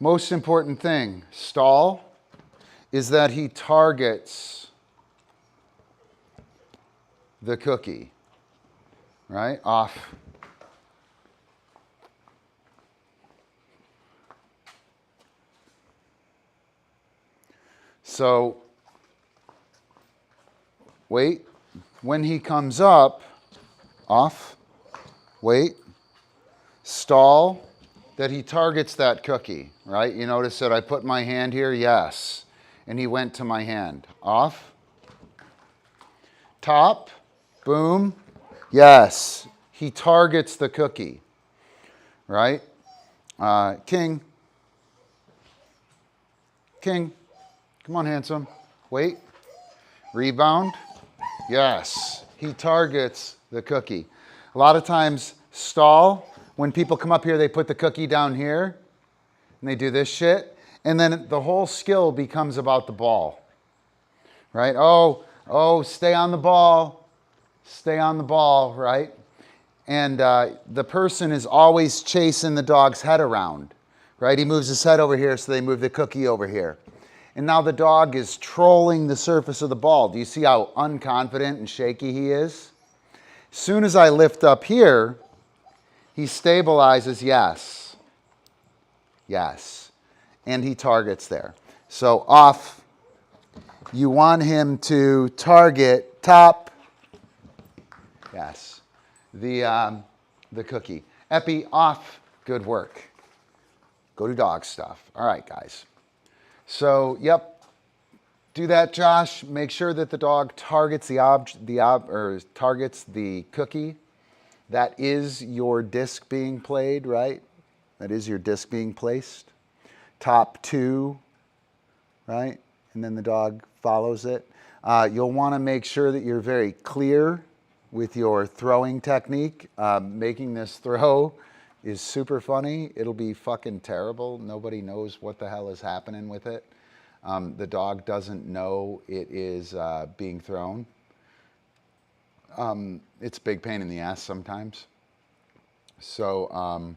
most important thing, stall, is that he targets the cookie, right? Off. So, wait. When he comes up, off, wait, stall, that he targets that cookie, right? You notice that I put my hand here? Yes. And he went to my hand. Off. Top. Boom. Yes. He targets the cookie, right? King. King. Come on, handsome. Wait. Rebound. Yes. He targets the cookie. A lot of times, stall. When people come up here, they put the cookie down here, and they do this shit, and then the whole skill becomes about the ball, right? Oh, stay on the ball, right? And the person is always chasing the dog's head around, right? He moves his head over here, so they move the cookie over here. And now the dog is trolling the surface of the ball. Do you see how unconfident and shaky he is? As soon as I lift up here, he stabilizes, yes, yes, and he targets there. So off, you want him to target top, yes, the cookie. Epi, off, good work. Go to dog stuff. All right, guys. So, yep, do that, Josh. Make sure that the dog targets targets the cookie. That is your disc being played, right? That is your disc being placed. Top two, right? And then the dog follows it. You'll want to make sure that you're very clear with your throwing technique. Making this throw is super funny. It'll be fucking terrible. Nobody knows what the hell is happening with it. The dog doesn't know it is being thrown. It's a big pain in the ass sometimes. So, wow,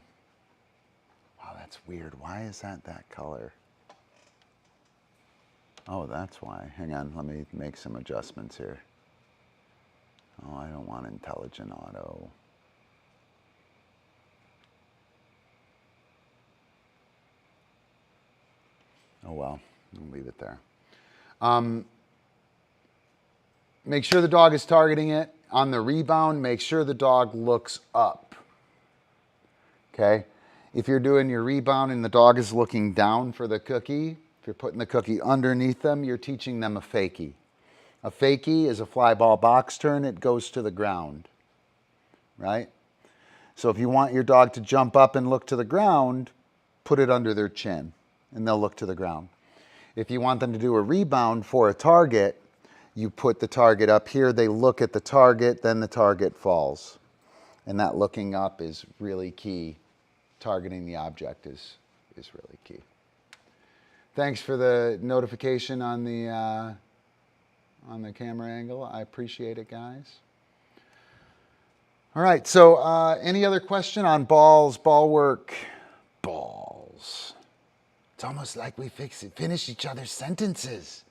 that's weird. Why is that color? Oh, that's why. Hang on, let me make some adjustments here. Oh, I don't want intelligent auto. Oh well, I'll leave it there. Make sure the dog is targeting it. On the rebound, make sure the dog looks up. Okay? If you're doing your rebound and the dog is looking down for the cookie, if you're putting the cookie underneath them, you're teaching them a fakie. A fakie is a fly ball box turn. It goes to the ground, right? So if you want your dog to jump up and look to the ground, put it under their chin, and they'll look to the ground. If you want them to do a rebound for a target, you put the target up here, they look at the target, then the target falls. And that looking up is really key. Targeting the object is really key. Thanks for the notification on the camera angle. I appreciate it, guys. All right, so any other question on balls, ball work? Balls. It's almost like we finish each other's sentences.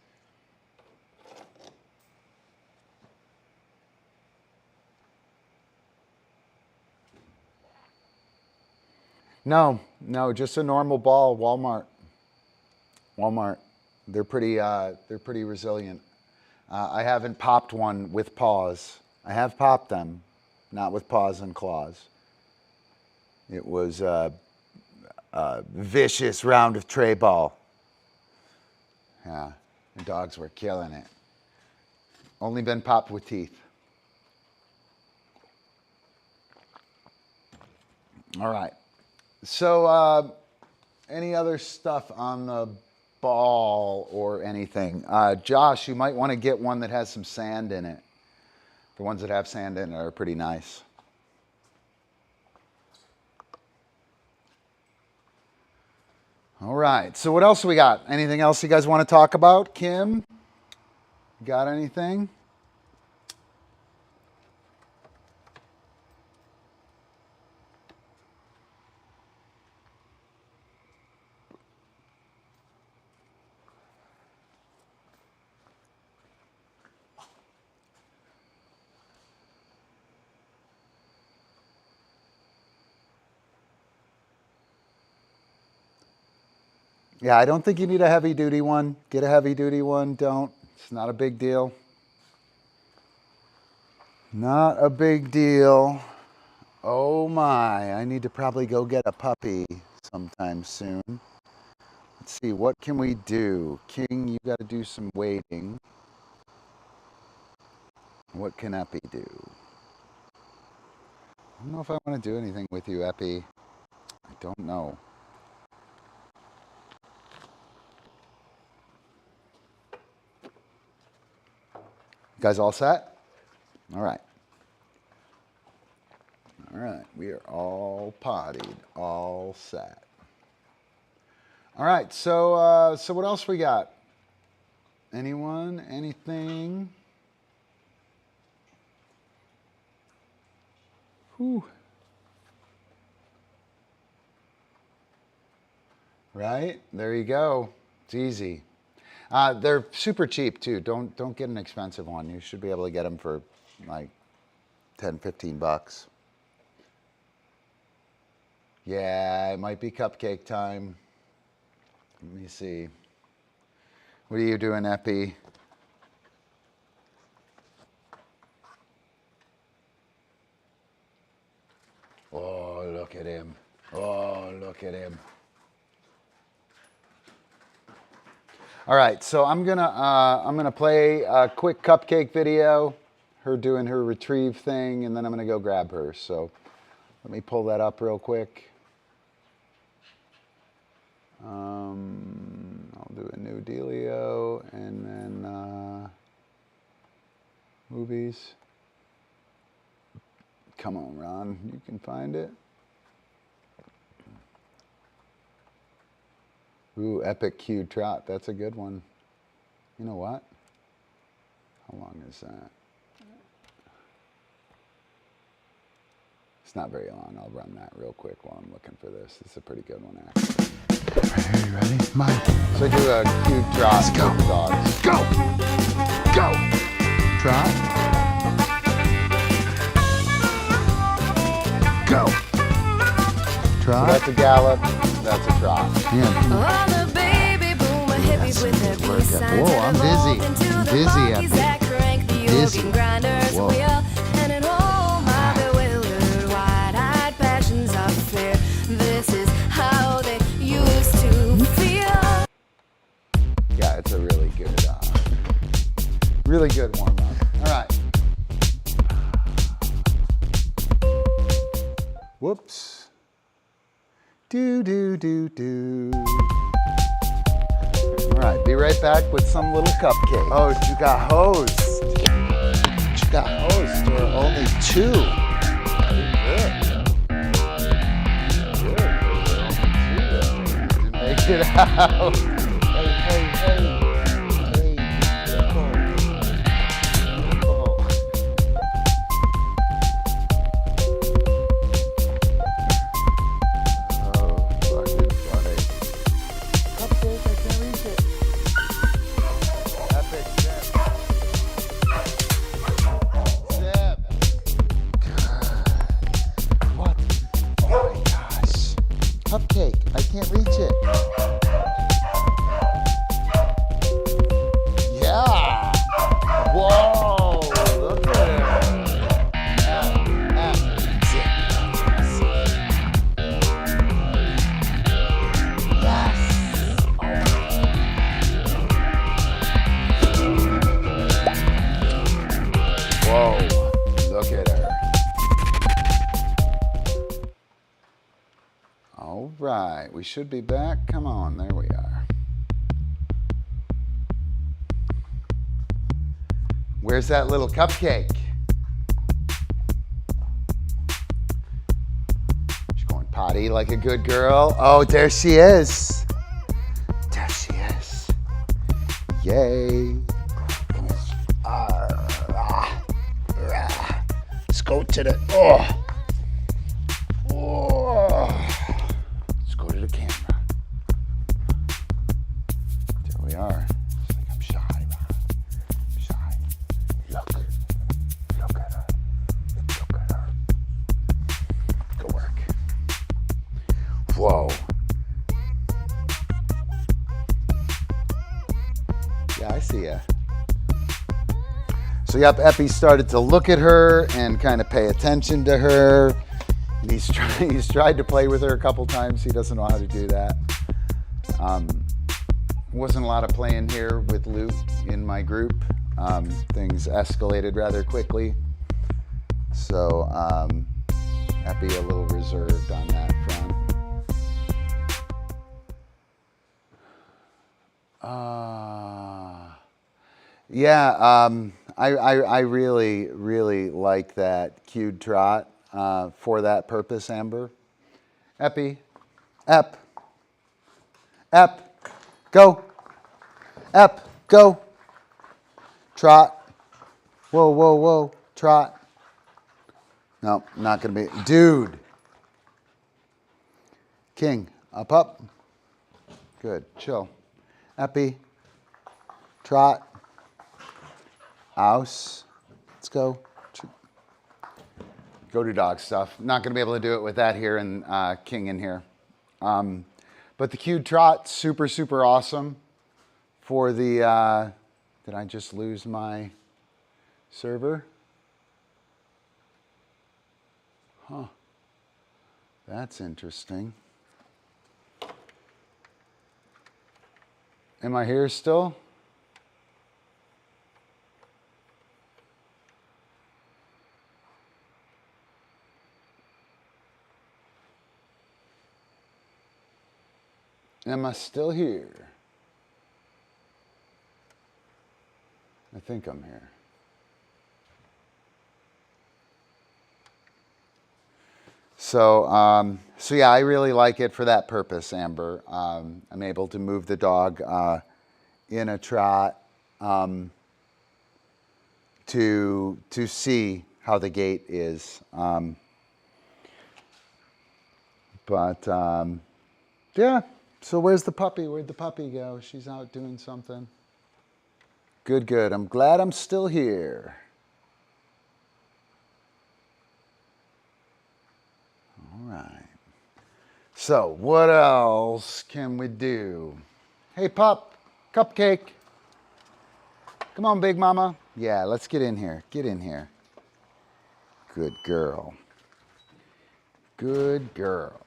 No, just a normal ball, Walmart. They're pretty resilient. I haven't popped one with paws. I have popped them, not with paws and claws. It was a vicious round of tray ball. Yeah, the dogs were killing it. Only been popped with teeth. All right. So, any other stuff on the ball or anything? Josh, you might want to get one that has some sand in it. The ones that have sand in it are pretty nice. All right, so what else we got? Anything else you guys want to talk about? Kim, got anything? Yeah, I don't think you need a heavy duty one. Get a heavy duty one, don't. It's not a big deal. Not a big deal. Oh my, I need to probably go get a puppy sometime soon. Let's see, what can we do? King, you got to do some waiting. What can Epi do? I don't know if I want to do anything with you, Epi. I don't know. You guys all set? All right. All right, we are all pottied, all set. All right, so what else we got? Anyone? Anything? Whew. Right? There you go. It's easy. They're super cheap too. Don't get an expensive one. You should be able to get them for like 10, 15 bucks. Yeah, it might be cupcake time. Let me see. What are you doing, Epi? Oh, look at him. Oh, look at him. All right, so I'm gonna play a quick cupcake video, her doing her retrieve thing, and then I'm gonna go grab her. So let me pull that up real quick. I'll do a new dealio, and then movies. Come on, Ron, you can find it. Ooh, epic cued trot. That's a good one. You know what? How long is that? It's not very long. I'll run that real quick while I'm looking for this. It's a pretty good one, actually. Right here, you ready? Mike. So I do a cued trot. Let's go. With the dogs. Go! Go! Trot. Go! Trot. So that's a gallop. That's a trot. Yeah. All the baby boomer hippies with their peace signs. Whoa, I'm dizzy. I'm dizzy up here. Dizzy. Whoa. And in all my bewildered, wide-eyed passions of fear, this is how they used to feel. Yeah, it's a really good warm-up. All right. Whoops. Do, do, do, do. All right, be right back with some little cupcake. Oh, you got hosed. You got hosed. There are only 2. Good. Didn't make it out. Hey. Cupcake, I can't reach it. Yeah. Whoa, look at it. Yes. Whoa, look at her. All right, we should be back. Come on, there we are. Where's that little cupcake? She's going potty like a good girl. Oh, there she is. There she is. Yay. Let's go to the, let's go to the camera. There we are. It's like I'm shy. I'm shy. Look at her. Look at her. Go work. Whoa. Yeah, I see ya. So yep, Epi started to look at her and kind of pay attention to her. And he's tried to play with her a couple times. He doesn't know how to do that. Wasn't a lot of playing here with Luke in my group. Things escalated rather quickly. So Epi a little reserved on that front. Yeah, I really like that cued trot for that purpose, Amber. Epi, Ep, go, Ep, go, trot, whoa, trot. No, not gonna be, dude. King, up, good, chill. Epi, Trot. Ouse. Let's go. Go do dog stuff. Not going to be able to do it with that here and King in here. But the cued trot, super, super awesome for the, did I just lose my server? Huh. That's interesting. Am I here still? Am I still here? I think I'm here. So yeah, I really like it for that purpose, Amber. I'm able to move the dog in a trot to see how the gait is. Yeah. So where's the puppy? Where'd the puppy go? She's out doing something. Good, good. I'm glad I'm still here. All right. So what else can we do? Hey, pup, cupcake. Come on, big mama. Yeah, let's get in here. Get in here. Good girl. Good girl.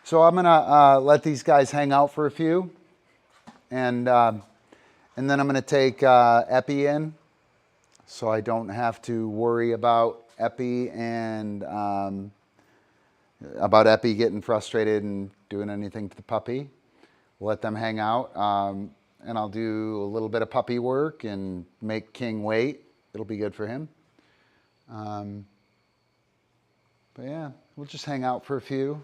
So I'm gonna let these guys hang out for a few, and then I'm gonna take Epi in, so I don't have to worry about Epi and about Epi getting frustrated and doing anything to the puppy. We'll let them hang out, and I'll do a little bit of puppy work and make King wait. It'll be good for him. But yeah, we'll just hang out for a few.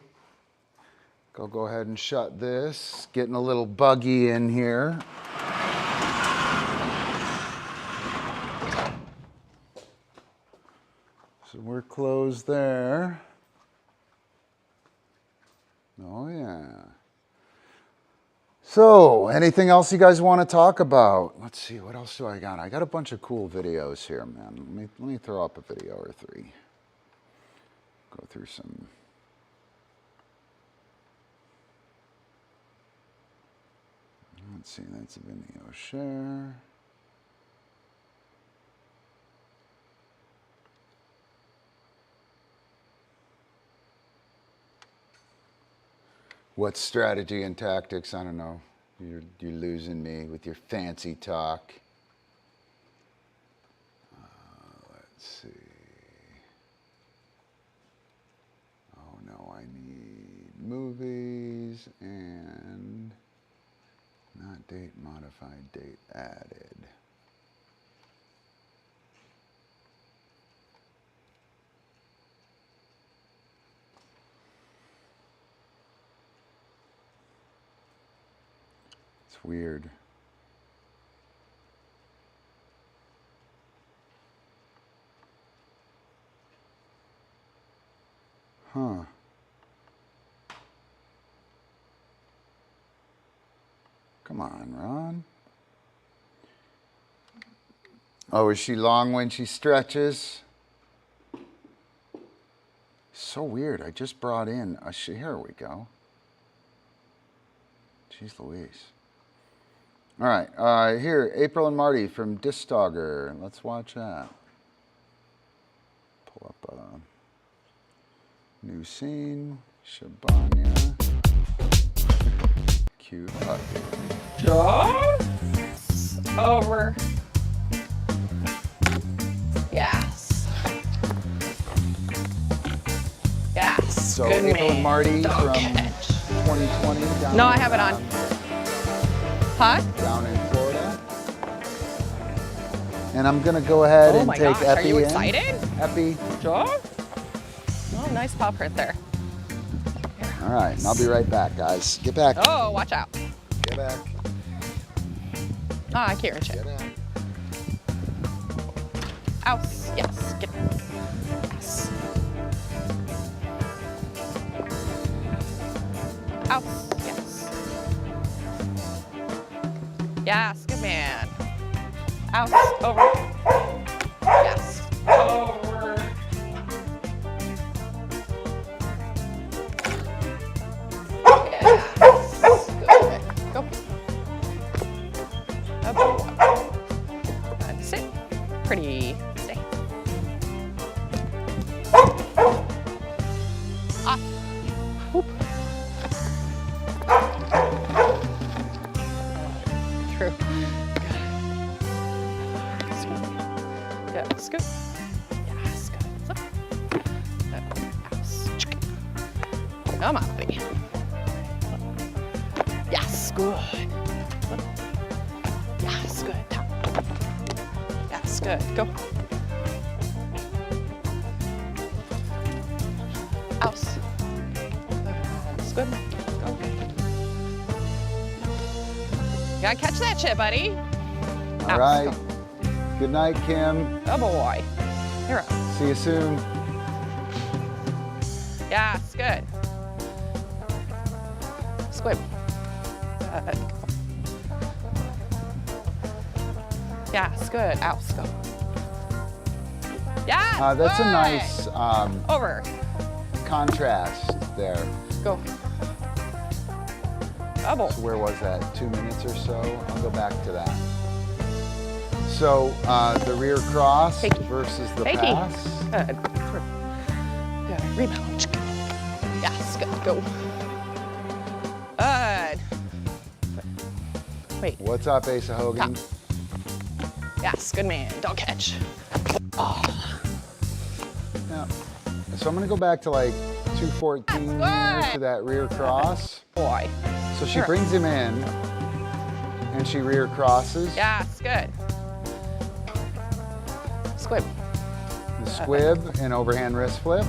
Go ahead and shut this. Getting a little buggy in here. So we're closed there. Oh yeah. So, anything else you guys want to talk about? Let's see, what else do I got? I got a bunch of cool videos here, man. Let me throw up a video or three. Go through some. Let's see, that's a video share. What strategy and tactics? I don't know. You're losing me with your fancy talk. Let's see. Oh no, I need movies and not date modified, date added. It's weird. Huh. Come on, Ron. Oh, is she long when she stretches? So weird. I just brought in a here we go. Jeez Louise. All right, here, April and Marty from DiscDogger. Let's watch that. Pull up a new scene. Shabanya. Cute puppy. Over. Yes. Yes. So good April man. and Marty Dog from catch. 2020. Down No, I have it on. Huh? Down in Florida. And I'm going to go ahead and my take gosh, Epi are you in. excited? Epi. Sure. Oh, nice paw print there. All right, and I'll be right back, guys. Get back. Oh, watch out. Get back. Oh, I can't reach it. Get back. Ow. Yes. Get. Yes. Ow. Yes. Yes. Good man. Out, over. Yes, over. Yes, good. Go. Up. And sit. Pretty. Stay. Off. Whoop. True. Yes, good. Yes, good. Flip. Come on, baby. Yes, good. Flip. Yes, good. Top. Yes, good. Go. House. That's good. Go. You gotta catch that shit, buddy. All right. Good night, Kim. Oh boy. You're up. See you soon. Yes, good. Squib. Good. Yes, good. Ouse, go. Yes, That's good. a nice Over. contrast there. Go. Double. So where was that? 2 minutes or so? I'll go back to that. So the rear cross Fakie. versus the Fakie. pass. Good. Good. Rebound. Yes, good. Go. Good. Wait. What's up, Asa Hogan? Top. Yes, good man. Dog catch. Oh. Yeah. So I'm gonna go back to like 214 here That's to that rear cross. Boy. So she Sure. brings him in and she rear crosses. Yes, good. Squib. The squib and overhand wrist flip.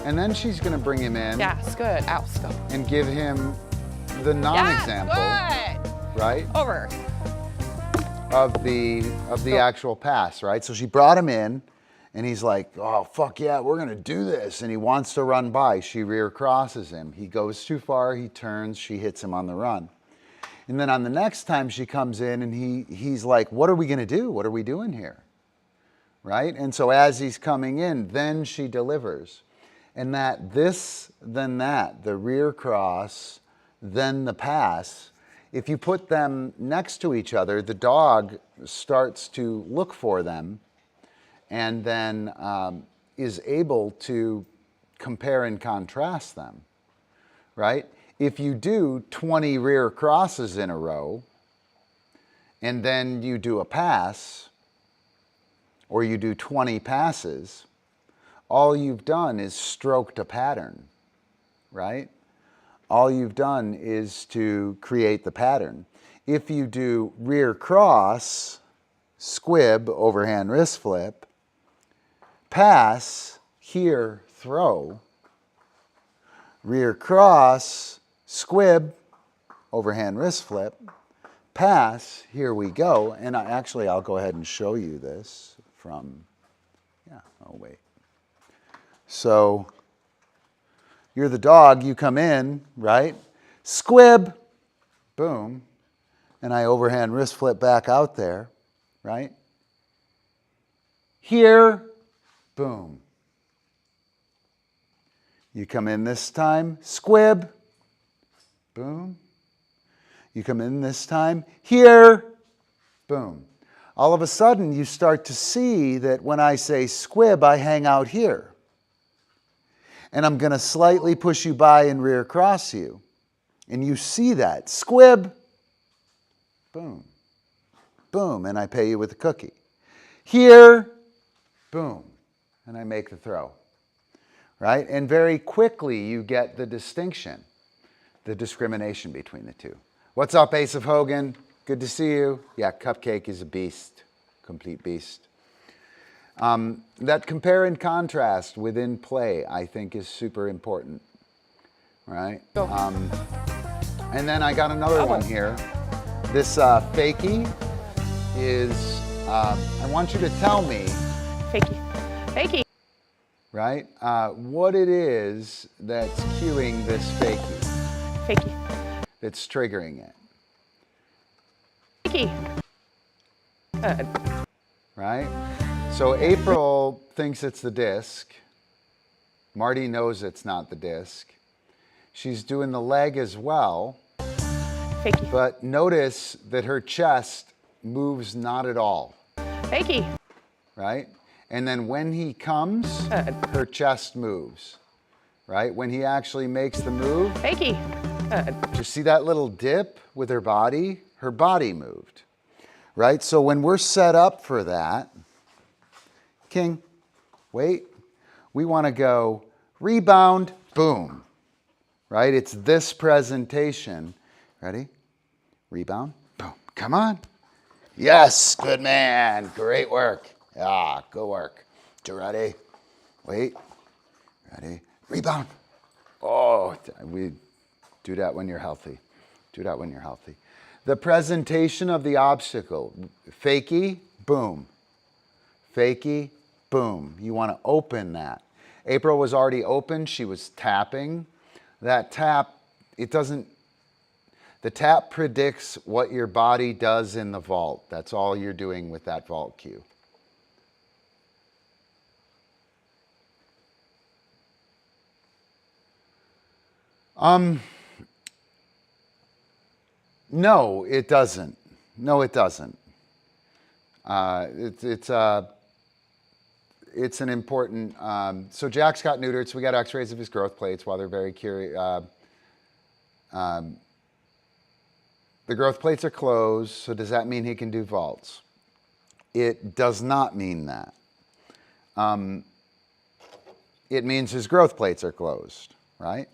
And then she's gonna bring him in Yes, good. Ouse, go. and give him the non-example, Yes, good. right? Over. Of the actual pass, right? So she brought him in and he's like, oh, fuck yeah, we're gonna do this. And he wants to run by. She rear crosses him. He goes too far, he turns, she hits him on the run. And then on the next time she comes in and he's like, what are we gonna do? What are we doing here? Right? And so as he's coming in, then she delivers. And this, then that, the rear cross, then the pass. If you put them next to each other, the dog starts to look for them and then is able to compare and contrast them, right? If you do 20 rear crosses in a row and then you do a pass, or you do 20 passes, all you've done is stroked a pattern, right? All you've done is to create the pattern. If you do rear cross, squib, overhand wrist flip, pass, here, throw, rear cross, squib, overhand wrist flip, pass, here we go. And actually, I'll go ahead and show you this from, oh wait. So you're the dog, you come in, right? Squib, boom, and I overhand wrist flip back out there, right? Here, boom. You come in this time, squib, boom. You come in this time, here, boom. All of a sudden, you start to see that when I say squib, I hang out here. And I'm going to slightly push you by and rear cross you. And you see that. Squib, boom, boom, and I pay you with a cookie. Here, boom, and I make the throw. Right? And very quickly, you get the distinction, the discrimination between the two. What's up, Ace of Hogan? Good to see you. Yeah, Cupcake is a beast, complete beast. That compare and contrast within play, I think, is super important, right? Go. And then I got another one here. This fakie is, I want you to tell me, Fakie. right, what it is that's cueing this fakie, that's triggering it. Fakie. right? So April thinks it's the disc. Marty knows it's not the disc. She's doing the leg as well. Fakey. But notice that her chest moves not at all, Fakey. right? And then when he comes, her chest moves, right? When he actually makes the move, Fakey. you see that little dip with her body? Her body moved, right? So when we're set up for that, King, wait, we want to go rebound, boom, right? It's this presentation. Ready? Rebound, boom, come on. Yes, good man, great work. Ah, good work. You ready? Wait, ready? Rebound. Oh, we do that when you're healthy. Do that when you're healthy. The presentation of the obstacle. Fakey, boom. Fakey, boom. You want to open that. April was already open. She was tapping. That tap, it doesn't, the tap predicts what your body does in the vault. That's all you're doing with that vault cue. No, it doesn't. No, it doesn't. It's an important. So Jack's got neutered, so we got X-rays of his growth plates while they're very curious. The growth plates are closed, so does that mean he can do vaults? It does not mean that. It means his growth plates are closed, right?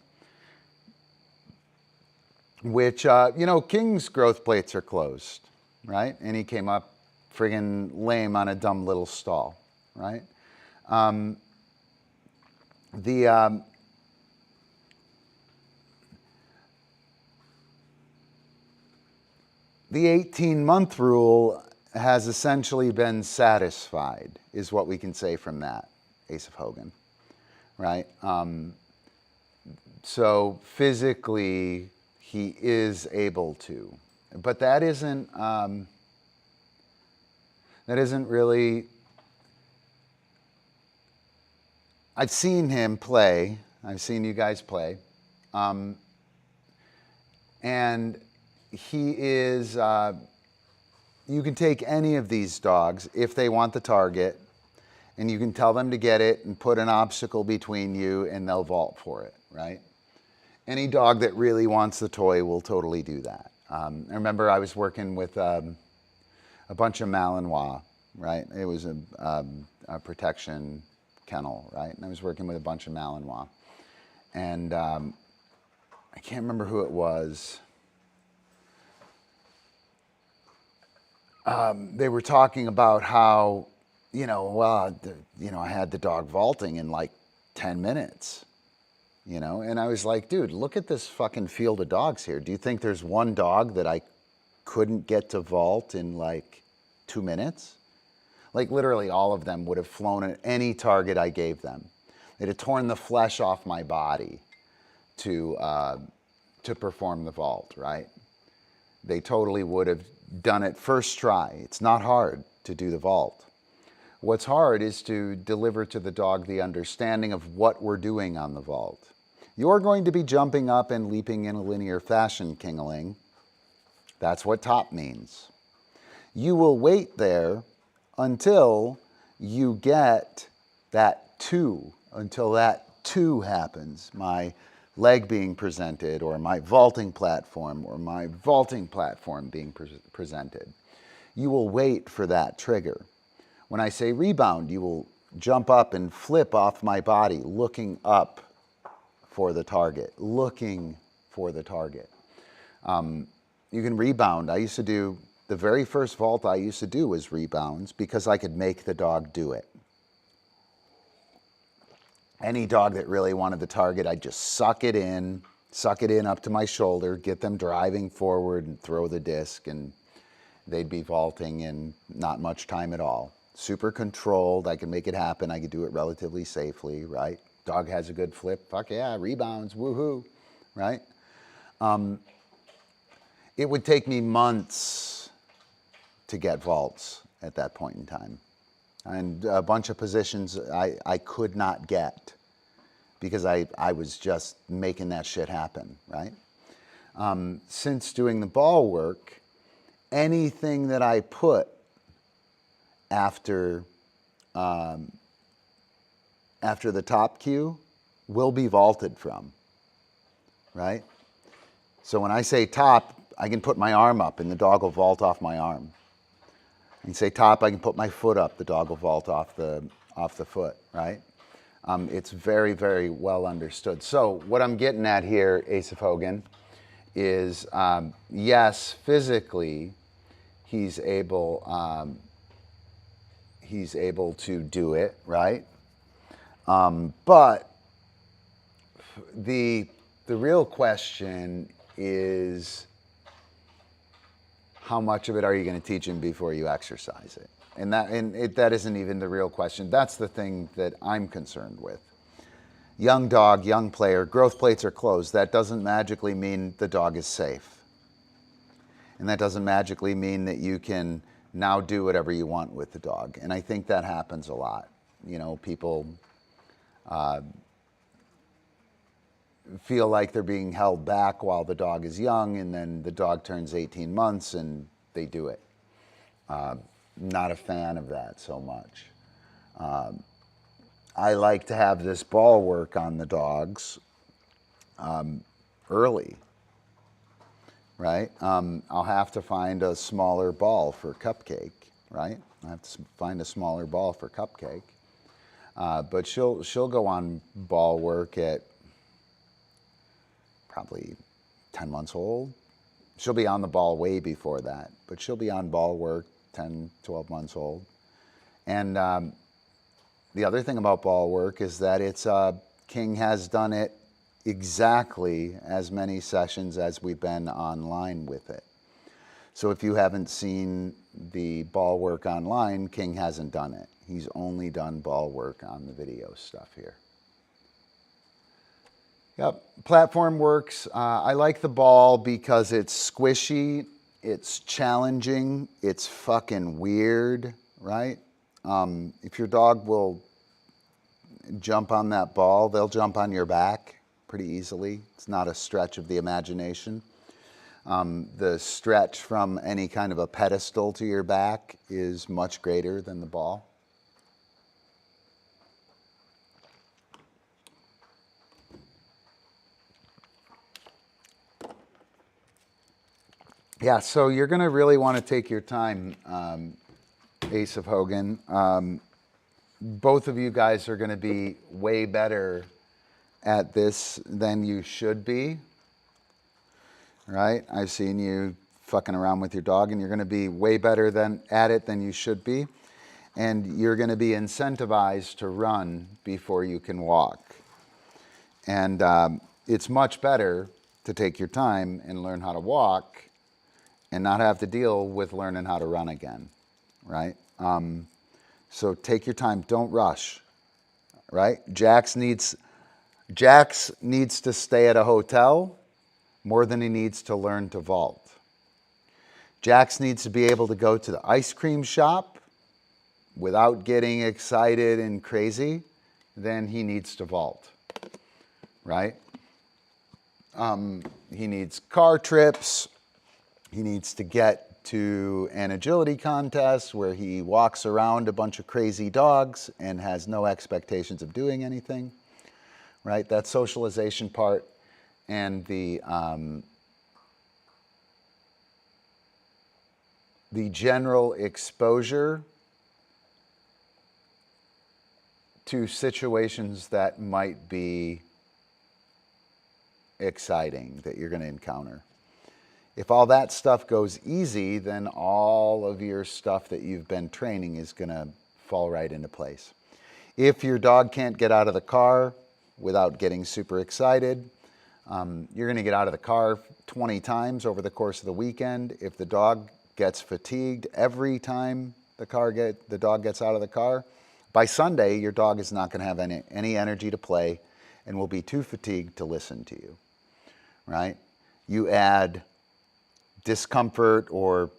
Which, King's growth plates are closed, right? And he came up friggin' lame on a dumb little stall, right? The 18-month rule has essentially been satisfied, is what we can say from that, Ace of Hogan, right? So physically, he is able to, but that isn't really. I've seen him play. I've seen you guys play, and he is. You can take any of these dogs if they want the target, and you can tell them to get it and put an obstacle between you, and they'll vault for it, right? Any dog that really wants the toy will totally do that. I remember I was working with a bunch of Malinois, right? It was a protection kennel, right? And I was working with a bunch of Malinois. And I can't remember who it was. They were talking about how, I had the dog vaulting in like 10 minutes. And I was like, dude, look at this fucking field of dogs here. Do you think there's one dog that I couldn't get to vault in like 2 minutes? Like literally all of them would have flown at any target I gave them. They'd have torn the flesh off my body to perform the vault, right? They totally would have done it first try. It's not hard to do the vault. What's hard is to deliver to the dog the understanding of what we're doing on the vault. You're going to be jumping up and leaping in a linear fashion, Kingaling. That's what top means. You will wait there until you get that 2, until that 2 happens. My leg being presented, or my vaulting platform, or my vaulting platform being presented. You will wait for that trigger. When I say rebound, you will jump up and flip off my body, looking up for the target, looking for the target. You can rebound. I used to do, the very first vault I used to do was rebounds because I could make the dog do it. Any dog that really wanted the target, I'd just suck it in up to my shoulder, get them driving forward and throw the disc, and they'd be vaulting in not much time at all. Super controlled, I could make it happen, I could do it relatively safely, right? Dog has a good flip, fuck yeah, rebounds, woohoo, right? It would take me months to get vaults at that point in time. And a bunch of positions I could not get because I was just making that shit happen, right? Since doing the ball work, anything that I put after the top cue will be vaulted from, right? So when I say top, I can put my arm up and the dog will vault off my arm. I can say top, I can put my foot up, the dog will vault off the foot, right? It's very, very well understood. So what I'm getting at here, Ace of Hogan, is yes, physically, he's able to do it, right? But the real question is, how much of it are you going to teach him before you exercise it? And that isn't even the real question. That's the thing that I'm concerned with. Young dog, young player, growth plates are closed. That doesn't magically mean the dog is safe. And that doesn't magically mean that you can now do whatever you want with the dog. And I think that happens a lot. You know, people feel like they're being held back while the dog is young, and then the dog turns 18 months and they do it. Not a fan of that so much. I like to have this ball work on the dogs early, right? I'll have to find a smaller ball for Cupcake, right? I have to find a smaller ball for Cupcake. But she'll go on ball work at probably 10 months old. She'll be on the ball way before that, but she'll be on ball work 10, 12 months old. And the other thing about ball work is that it's King has done it exactly as many sessions as we've been online with it. So if you haven't seen the ball work online, King hasn't done it. He's only done ball work on the video stuff here. Yep, platform works. I like the ball because it's squishy, it's challenging, it's fucking weird, right? If your dog will jump on that ball, they'll jump on your back pretty easily. It's not a stretch of the imagination. The stretch from any kind of a pedestal to your back is much greater than the ball. Yeah, so you're going to really want to take your time, Ace of Hogan. Both of you guys are going to be way better at this than you should be, right? I've seen you fucking around with your dog, and you're going to be way better at it than you should be. And you're going to be incentivized to run before you can walk. And it's much better to take your time and learn how to walk and not have to deal with learning how to run again, right? So take your time, don't rush, right? Jax needs to stay at a hotel more than he needs to learn to vault. Jax needs to be able to go to the ice cream shop without getting excited and crazy, then he needs to vault, right? He needs car trips. He needs to get to an agility contest where he walks around a bunch of crazy dogs and has no expectations of doing anything, right? That socialization part and the general exposure to situations that might be exciting that you're going to encounter. If all that stuff goes easy, then all of your stuff that you've been training is going to fall right into place. If your dog can't get out of the car without getting super excited, you're going to get out of the car 20 times over the course of the weekend. If the dog gets fatigued every time the dog gets out of the car, by Sunday, your dog is not going to have any energy to play and will be too fatigued to listen to you, right? You add discomfort or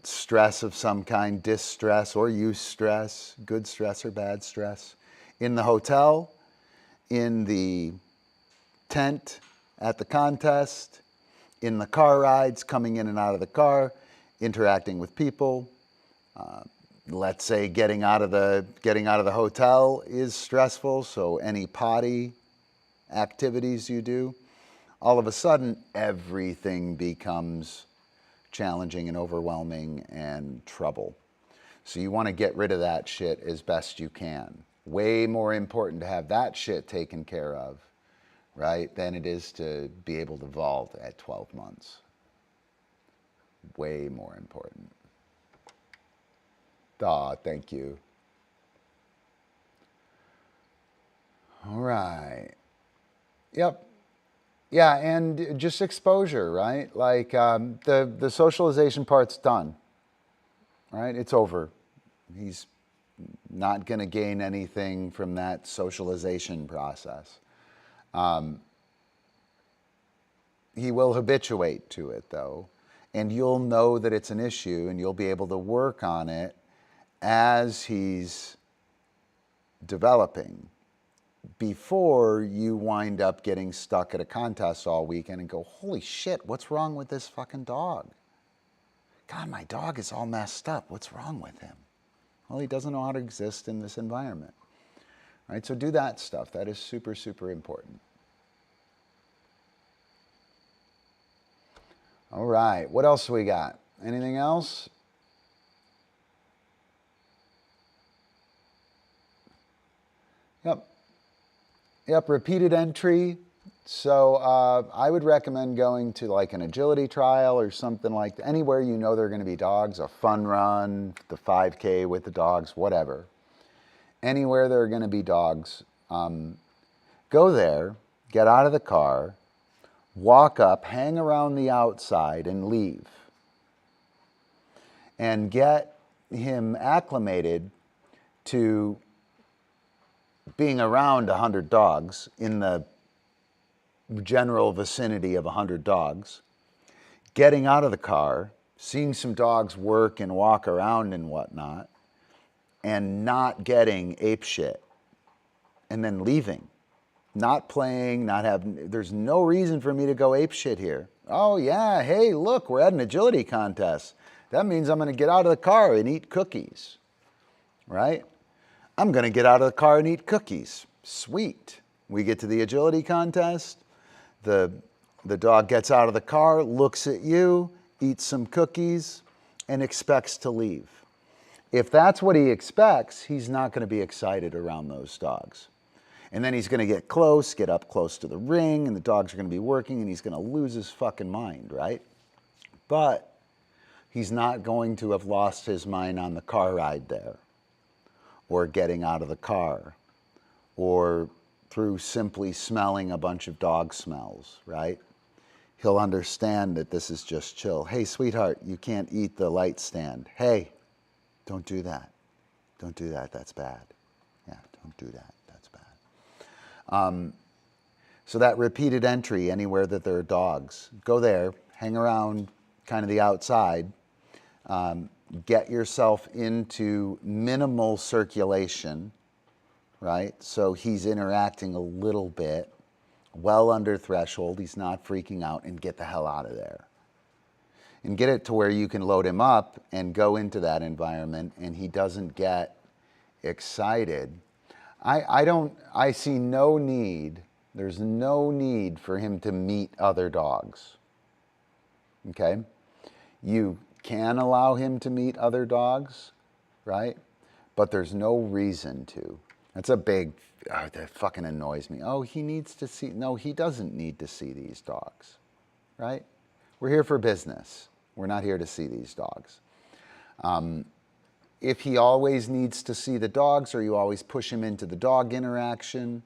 stress of some kind, distress or use stress, good stress or bad stress, in the hotel, in the tent at the contest, in the car rides, coming in and out of the car, interacting with people. Let's say getting out of the hotel is stressful, so any potty activities you do, all of a sudden everything becomes challenging and overwhelming and trouble. So you want to get rid of that shit as best you can. Way more important to have that shit taken care of, right, than it is to be able to vault at 12 months. Way more important. Aw, thank you. All right. Yep. Yeah, and just exposure, right? Like the socialization part's done, right? It's over. He's not going to gain anything from that socialization process. He will habituate to it, though, and you'll know that it's an issue, and you'll be able to work on it as he's developing, before you wind up getting stuck at a contest all weekend and go, holy shit, what's wrong with this fucking dog? God, my dog is all messed up. What's wrong with him? Well, he doesn't know how to exist in this environment. Right? So do that stuff. That is super, super important. All right. What else we got? Anything else? Yep. Yep, repeated entry. So I would recommend going to like an agility trial or something like that. Anywhere you know there are going to be dogs, a fun run, the 5K with the dogs, whatever. Anywhere there are going to be dogs, go there, get out of the car, walk up, hang around the outside and leave. And get him acclimated to being around 100 dogs, in the general vicinity of 100 dogs, getting out of the car, seeing some dogs work and walk around and whatnot, and not getting apeshit, and then leaving. Not playing, not having, there's no reason for me to go apeshit here. Oh yeah, hey, look, we're at an agility contest. That means I'm going to get out of the car and eat cookies, right? I'm going to get out of the car and eat cookies. Sweet. We get to the agility contest. The dog gets out of the car, looks at you, eats some cookies, and expects to leave. If that's what he expects, he's not going to be excited around those dogs. And then he's going to get up close to the ring, and the dogs are going to be working, and he's going to lose his fucking mind, right? But he's not going to have lost his mind on the car ride there, or getting out of the car, or through simply smelling a bunch of dog smells, right? He'll understand that this is just chill. Hey, sweetheart, you can't eat the light stand. Hey, don't do that. Don't do that, that's bad. Yeah, don't do that, that's bad. So that repeated entry, anywhere that there are dogs, go there, hang around kind of the outside, get yourself into minimal circulation, right? So he's interacting a little bit, well under threshold, he's not freaking out, and get the hell out of there. And get it to where you can load him up and go into that environment and he doesn't get excited. I see no need, there's no need for him to meet other dogs, okay? You can allow him to meet other dogs, right? But there's no reason to. That's a big, that fucking annoys me. Oh, he needs to see, no, he doesn't need to see these dogs, right? We're here for business. We're not here to see these dogs. If he always needs to see the dogs, or you always push him into the dog interaction,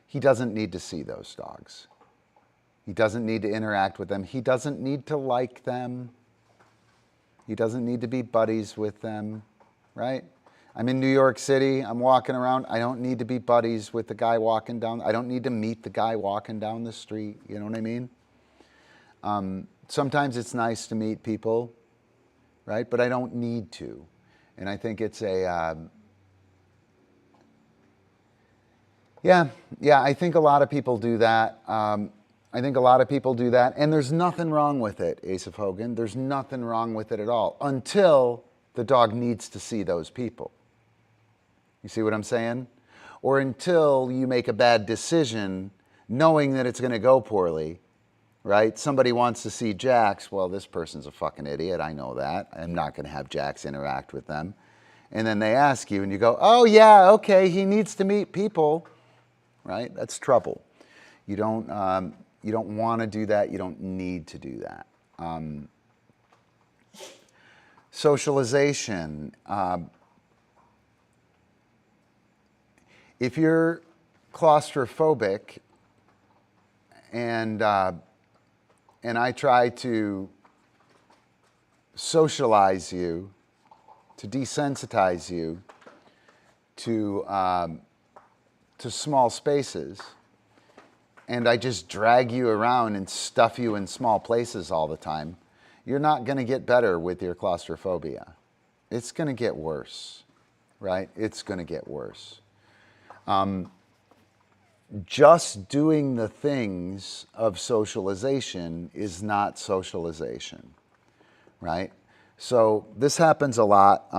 he doesn't need to see those dogs. He doesn't need to interact with them. He doesn't need to like them. He doesn't need to be buddies with them, right? I'm in New York City, I'm walking around, I don't need to be buddies with the guy walking down, I don't need to meet the guy walking down the street, you know what I mean? Sometimes it's nice to meet people, right? But I don't need to. And I think it's a, yeah, I think a lot of people do that. I think a lot of people do that, and there's nothing wrong with it, Ace of Hogan. There's nothing wrong with it at all, until the dog needs to see those people. You see what I'm saying? Or until you make a bad decision knowing that it's going to go poorly, right? Somebody wants to see Jax. Well, this person's a fucking idiot. I know that. I'm not going to have Jax interact with them. And then they ask you, and you go, oh, yeah, okay, he needs to meet people, right? That's trouble. You don't want to do that. You don't need to do that. Socialization. If you're claustrophobic and I try to socialize you, to desensitize you to small spaces, and I just drag you around and stuff you in small places all the time, you're not going to get better with your claustrophobia. It's going to get worse, right? It's going to get worse. Just doing the things of socialization is not socialization, right? So this happens a lot.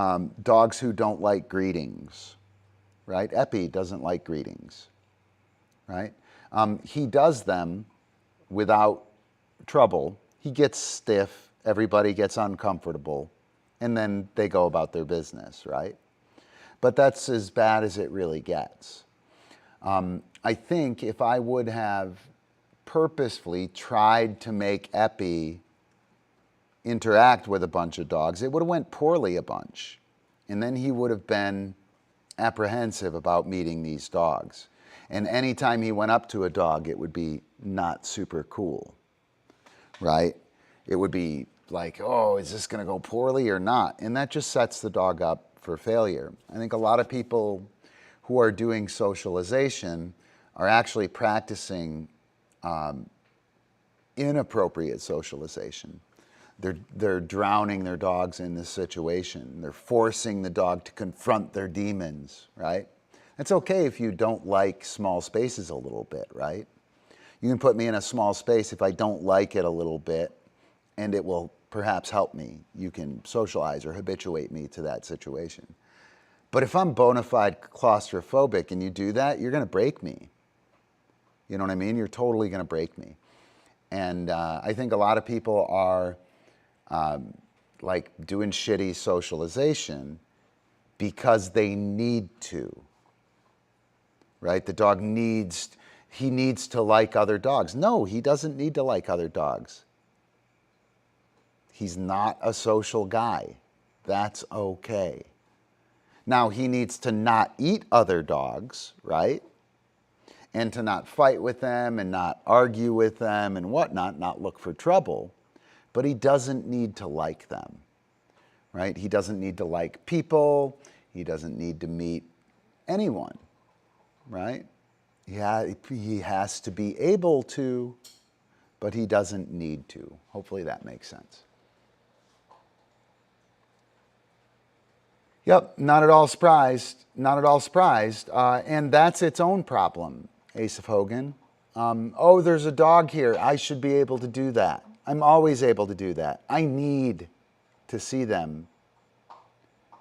Dogs who don't like greetings, right? Epi doesn't like greetings, right? He does them without trouble. He gets stiff, everybody gets uncomfortable, and then they go about their business, right? But that's as bad as it really gets. I think if I would have purposefully tried to make Epi interact with a bunch of dogs, it would have went poorly a bunch. And then he would have been apprehensive about meeting these dogs. And anytime he went up to a dog, it would be not super cool, right? It would be like, oh, is this going to go poorly or not? And that just sets the dog up for failure. I think a lot of people who are doing socialization are actually practicing inappropriate socialization. They're drowning their dogs in this situation. They're forcing the dog to confront their demons, right? It's okay if you don't like small spaces a little bit, right? You can put me in a small space if I don't like it a little bit, and it will perhaps help me. You can socialize or habituate me to that situation. But if I'm bona fide claustrophobic and you do that, you're going to break me. You know what I mean? You're totally going to break me. And I think a lot of people are like doing shitty socialization because they need to, right? The dog needs to like other dogs. No, he doesn't need to like other dogs. He's not a social guy. That's okay. Now, he needs to not eat other dogs, right? And to not fight with them and not argue with them and whatnot, not look for trouble. But he doesn't need to like them, right? He doesn't need to like people. He doesn't need to meet anyone, right? He has to be able to, but he doesn't need to. Hopefully that makes sense. Yep, not at all surprised, not at all surprised. And that's its own problem, Ace of Hogan. Oh, there's a dog here. I should be able to do that. I'm always able to do that. I need to see them.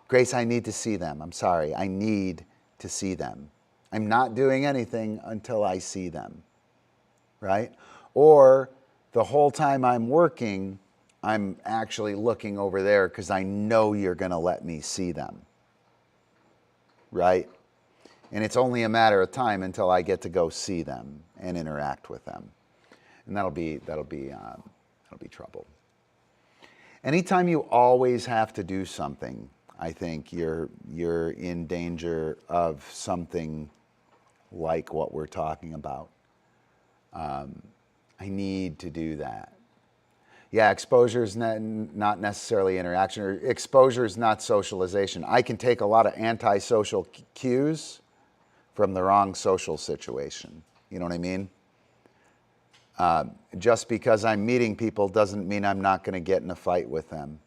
Grace, I need to see them. I'm sorry. I need to see them. I'm not doing anything until I see them, right? Or the whole time I'm working, I'm actually looking over there because I know you're going to let me see them, right? And it's only a matter of time until I get to go see them and interact with them, and that'll be trouble. Anytime you always have to do something, I think you're in danger of something like what we're talking about. I need to do that. Yeah, exposure is not necessarily interaction, or exposure is not socialization. I can take a lot of antisocial cues from the wrong social situation. You know what I mean? Just because I'm meeting people doesn't mean I'm not going to get in a fight with them,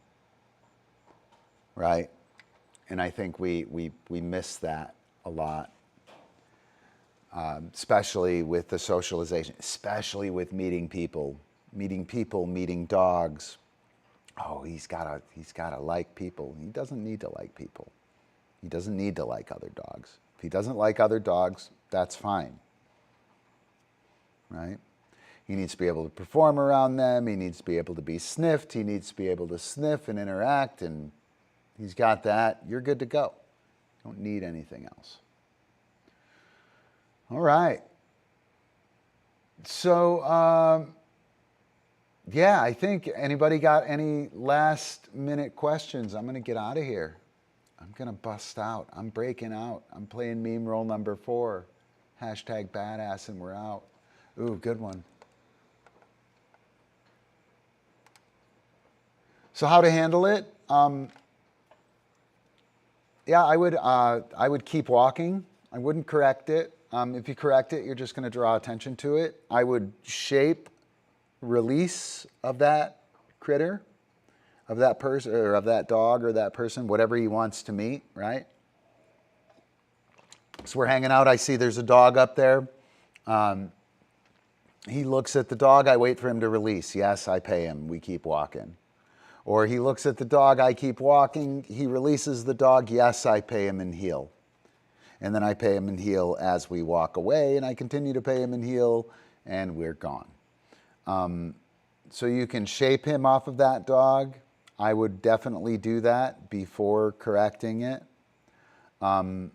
right? And I think we miss that a lot, especially with the socialization, especially with meeting people, meeting dogs. Oh, he's gotta like people. He doesn't need to like people. He doesn't need to like other dogs. If he doesn't like other dogs, that's fine, right? He needs to be able to perform around them. He needs to be able to be sniffed. He needs to be able to sniff and interact, and he's got that. You're good to go. Don't need anything else. All right. So, yeah, I think anybody got any last minute questions? I'm going to get out of here. I'm going to bust out. I'm breaking out. I'm playing meme role number 4. Hashtag badass and we're out. Ooh, good one. So how to handle it? Yeah, I would keep walking. I wouldn't correct it. If you correct it, you're just going to draw attention to it. I would shape release of that critter, of that person, or of that dog or that person, whatever he wants to meet, right? So we're hanging out. I see there's a dog up there. He looks at the dog. I wait for him to release. Yes, I pay him. We keep walking. Or he looks at the dog. I keep walking. He releases the dog. Yes, I pay him and heal. And then I pay him and heal as we walk away, and I continue to pay him and heal, and we're gone. So you can shape him off of that dog. I would definitely do that before correcting it. You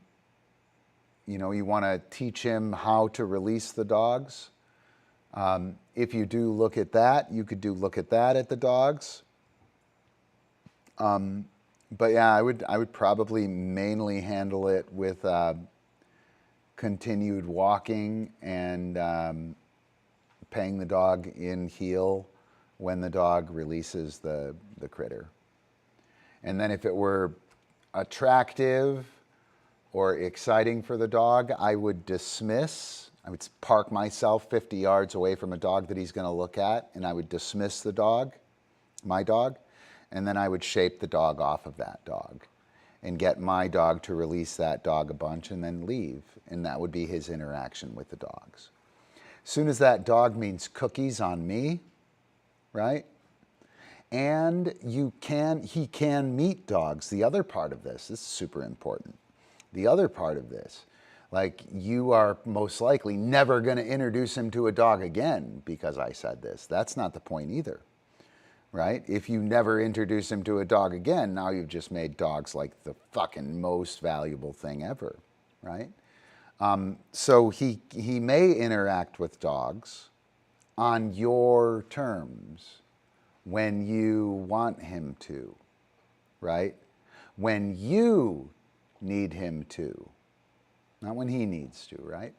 know, you want to teach him how to release the dogs. If you do look at that, you could do look at that at the dogs. But yeah, I would probably mainly handle it with continued walking and paying the dog in heel when the dog releases the critter. And then if it were attractive or exciting for the dog, I would dismiss. I would park myself 50 yards away from a dog that he's going to look at, and I would dismiss the dog, my dog, and then I would shape the dog off of that dog and get my dog to release that dog a bunch and then leave. And that would be his interaction with the dogs. As soon as that dog means cookies on me, right? And he can meet dogs. The other part of this is super important. The other part of this, like, you are most likely never going to introduce him to a dog again because I said this. That's not the point either, right? If you never introduce him to a dog again, now you've just made dogs like the fucking most valuable thing ever, right? So he may interact with dogs on your terms when you want him to, right? When you need him to, not when he needs to, right?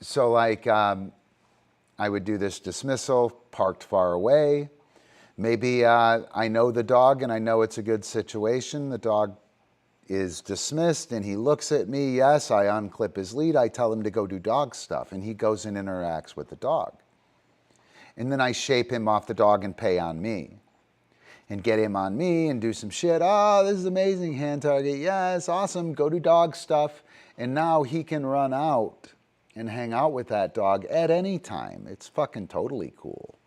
So like, I would do this dismissal, parked far away. Maybe I know the dog and I know it's a good situation. The dog is dismissed and he looks at me. Yes, I unclip his lead. I tell him to go do dog stuff, and he goes and interacts with the dog. And then I shape him off the dog and pay on me and get him on me and do some shit. Oh, this is amazing, hand target. Yes, awesome. Go do dog stuff. And now he can run out and hang out with that dog at any time. It's fucking totally cool.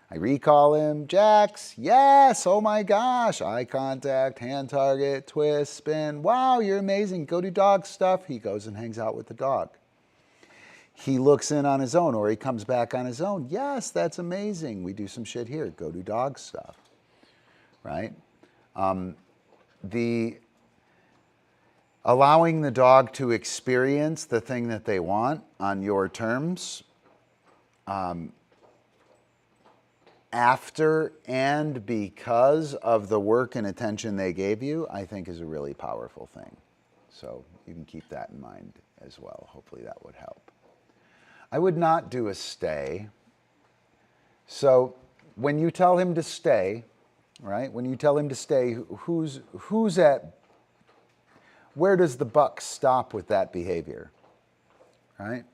I recall him. Jax, yes, oh my gosh. Eye contact, hand target, twist, spin. Wow, you're amazing. Go do dog stuff. He goes and hangs out with the dog. He looks in on his own, or he comes back on his own. Yes, that's amazing. We do some shit here. Go do dog stuff, right? Allowing the dog to experience the thing that they want on your terms, after and because of the work and attention they gave you, I think is a really powerful thing. So you can keep that in mind as well. Hopefully that would help. I would not do a stay. So when you tell him to stay, right? When you tell him to stay, who's at, where does the buck stop with that behavior, right?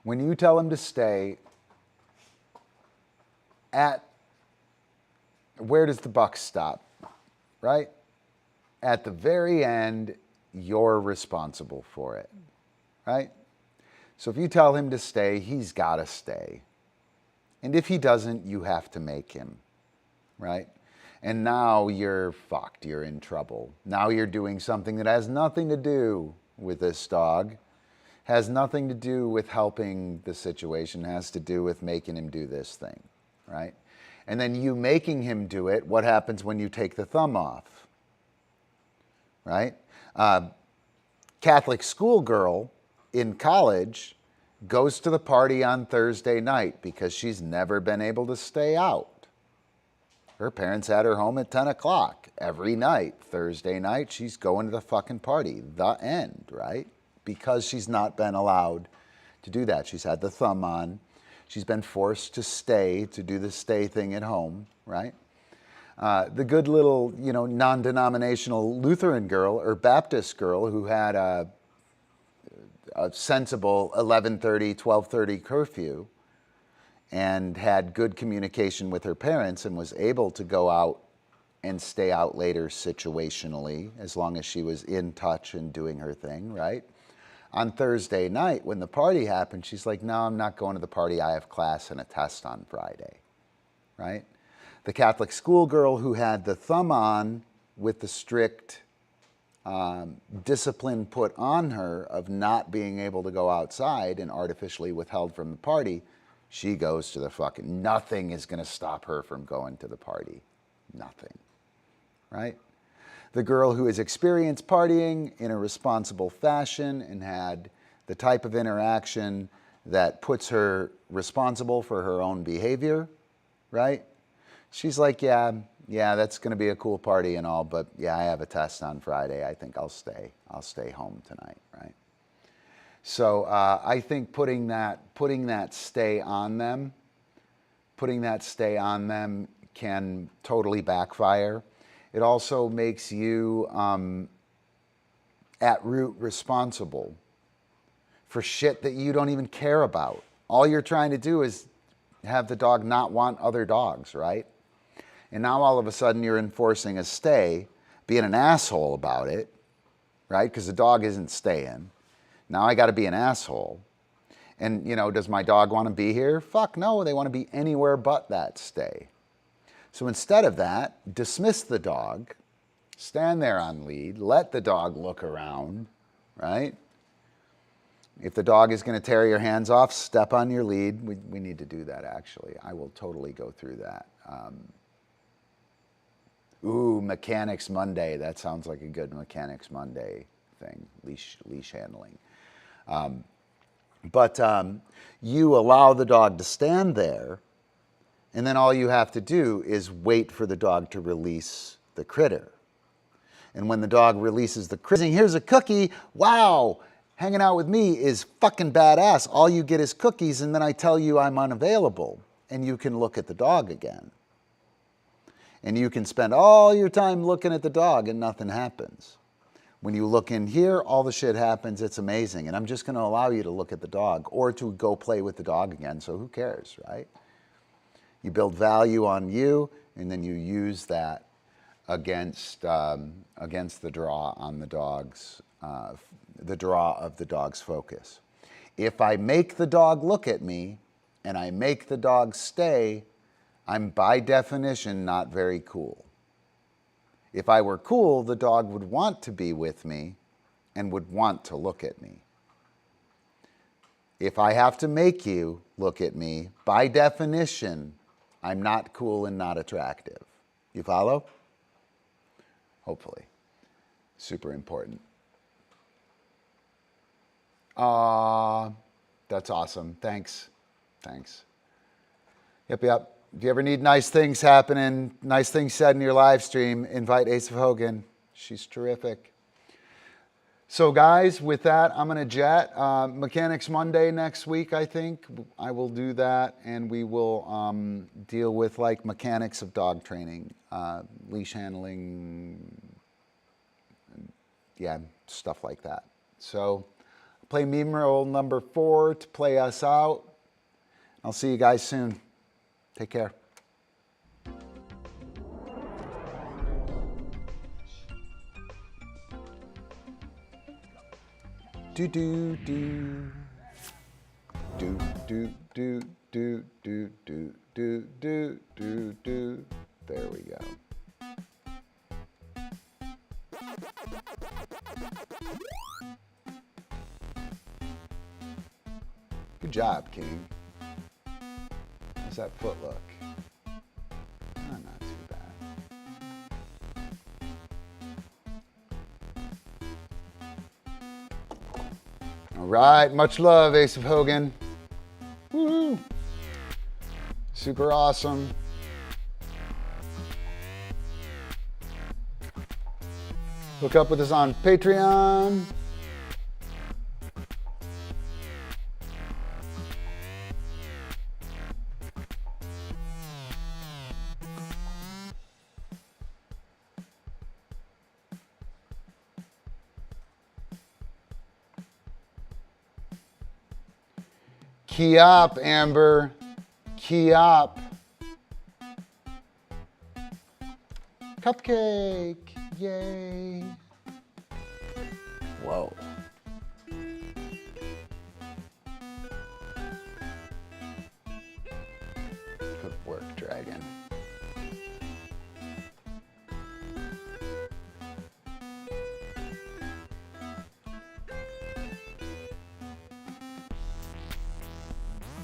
When you tell him to stay, where does the buck stop, right? At the very end, you're responsible for it, right? So if you tell him to stay, he's got to stay. And if he doesn't, you have to make him, right? And now you're fucked, you're in trouble. Now you're doing something that has nothing to do with this dog, has nothing to do with helping the situation, has to do with making him do this thing, right? And then you making him do it, what happens when you take the thumb off, right? Catholic schoolgirl in college goes to the party on Thursday night because she's never been able to stay out. Her parents had her home at 10 o'clock every night. Thursday night, she's going to the fucking party. The end, right? Because she's not been allowed to do that. She's had the thumb on. She's been forced to stay, to do the stay thing at home, right? The good little, non-denominational Lutheran girl or Baptist girl who had a sensible 11:30, 12:30 curfew and had good communication with her parents and was able to go out and stay out later situationally as long as she was in touch and doing her thing, right? On Thursday night, when the party happened, she's like, no, I'm not going to the party. I have class and a test on Friday, right? The Catholic schoolgirl who had the thumb on with the strict discipline put on her of not being able to go outside and artificially withheld from the party, she goes to the fucking, nothing is going to stop her from going to the party. Nothing, right? The girl who has experienced partying in a responsible fashion and had the type of interaction that puts her responsible for her own behavior, right? She's like, yeah, that's going to be a cool party and all, but yeah, I have a test on Friday. I think I'll stay home tonight, right? So I think putting that stay on them can totally backfire. It also makes you at root responsible for shit that you don't even care about. All you're trying to do is have the dog not want other dogs, right? And now all of a sudden you're enforcing a stay, being an asshole about it, right? Because the dog isn't staying. Now I got to be an asshole. And, does my dog want to be here? Fuck no, they want to be anywhere but that stay. So instead of that, dismiss the dog, stand there on lead, let the dog look around, right? If the dog is going to tear your hands off, step on your lead. We need to do that, actually. I will totally go through that. Mechanics Monday. That sounds like a good Mechanics Monday thing, leash handling. But you allow the dog to stand there, and then all you have to do is wait for the dog to release the critter. And when the dog releases the critter, here's a cookie, wow, hanging out with me is fucking badass. All you get is cookies, and then I tell you I'm unavailable, and you can look at the dog again. And you can spend all your time looking at the dog and nothing happens. When you look in here, all the shit happens. It's amazing. And I'm just going to allow you to look at the dog or to go play with the dog again. So who cares, right? You build value on you, and then you use that against the draw on the dog's, the draw of the dog's focus. If I make the dog look at me and I make the dog stay, I'm by definition not very cool. If I were cool, the dog would want to be with me and would want to look at me. If I have to make you look at me, by definition, I'm not cool and not attractive. You follow? Hopefully. Super important. That's awesome. Thanks. Yep. If you ever need nice things happening, nice things said in your live stream, invite Ace of Hogan. She's terrific. So guys, with that, I'm gonna jet. Mechanics Monday next week, I think. I will do that, and we will deal with like mechanics of dog training, leash handling, yeah, stuff like that. So play meme roll number 4 to play us out. I'll see you guys soon. Take care. Do do do do do do do do do do do do do. There we go. Good job, King. How's that foot look? Oh, not too bad. All right, much love, Ace of Hogan. Woo! Super awesome. Hook up with us on Patreon. Key up, Amber. Key up. Cupcake. Yay. Whoa.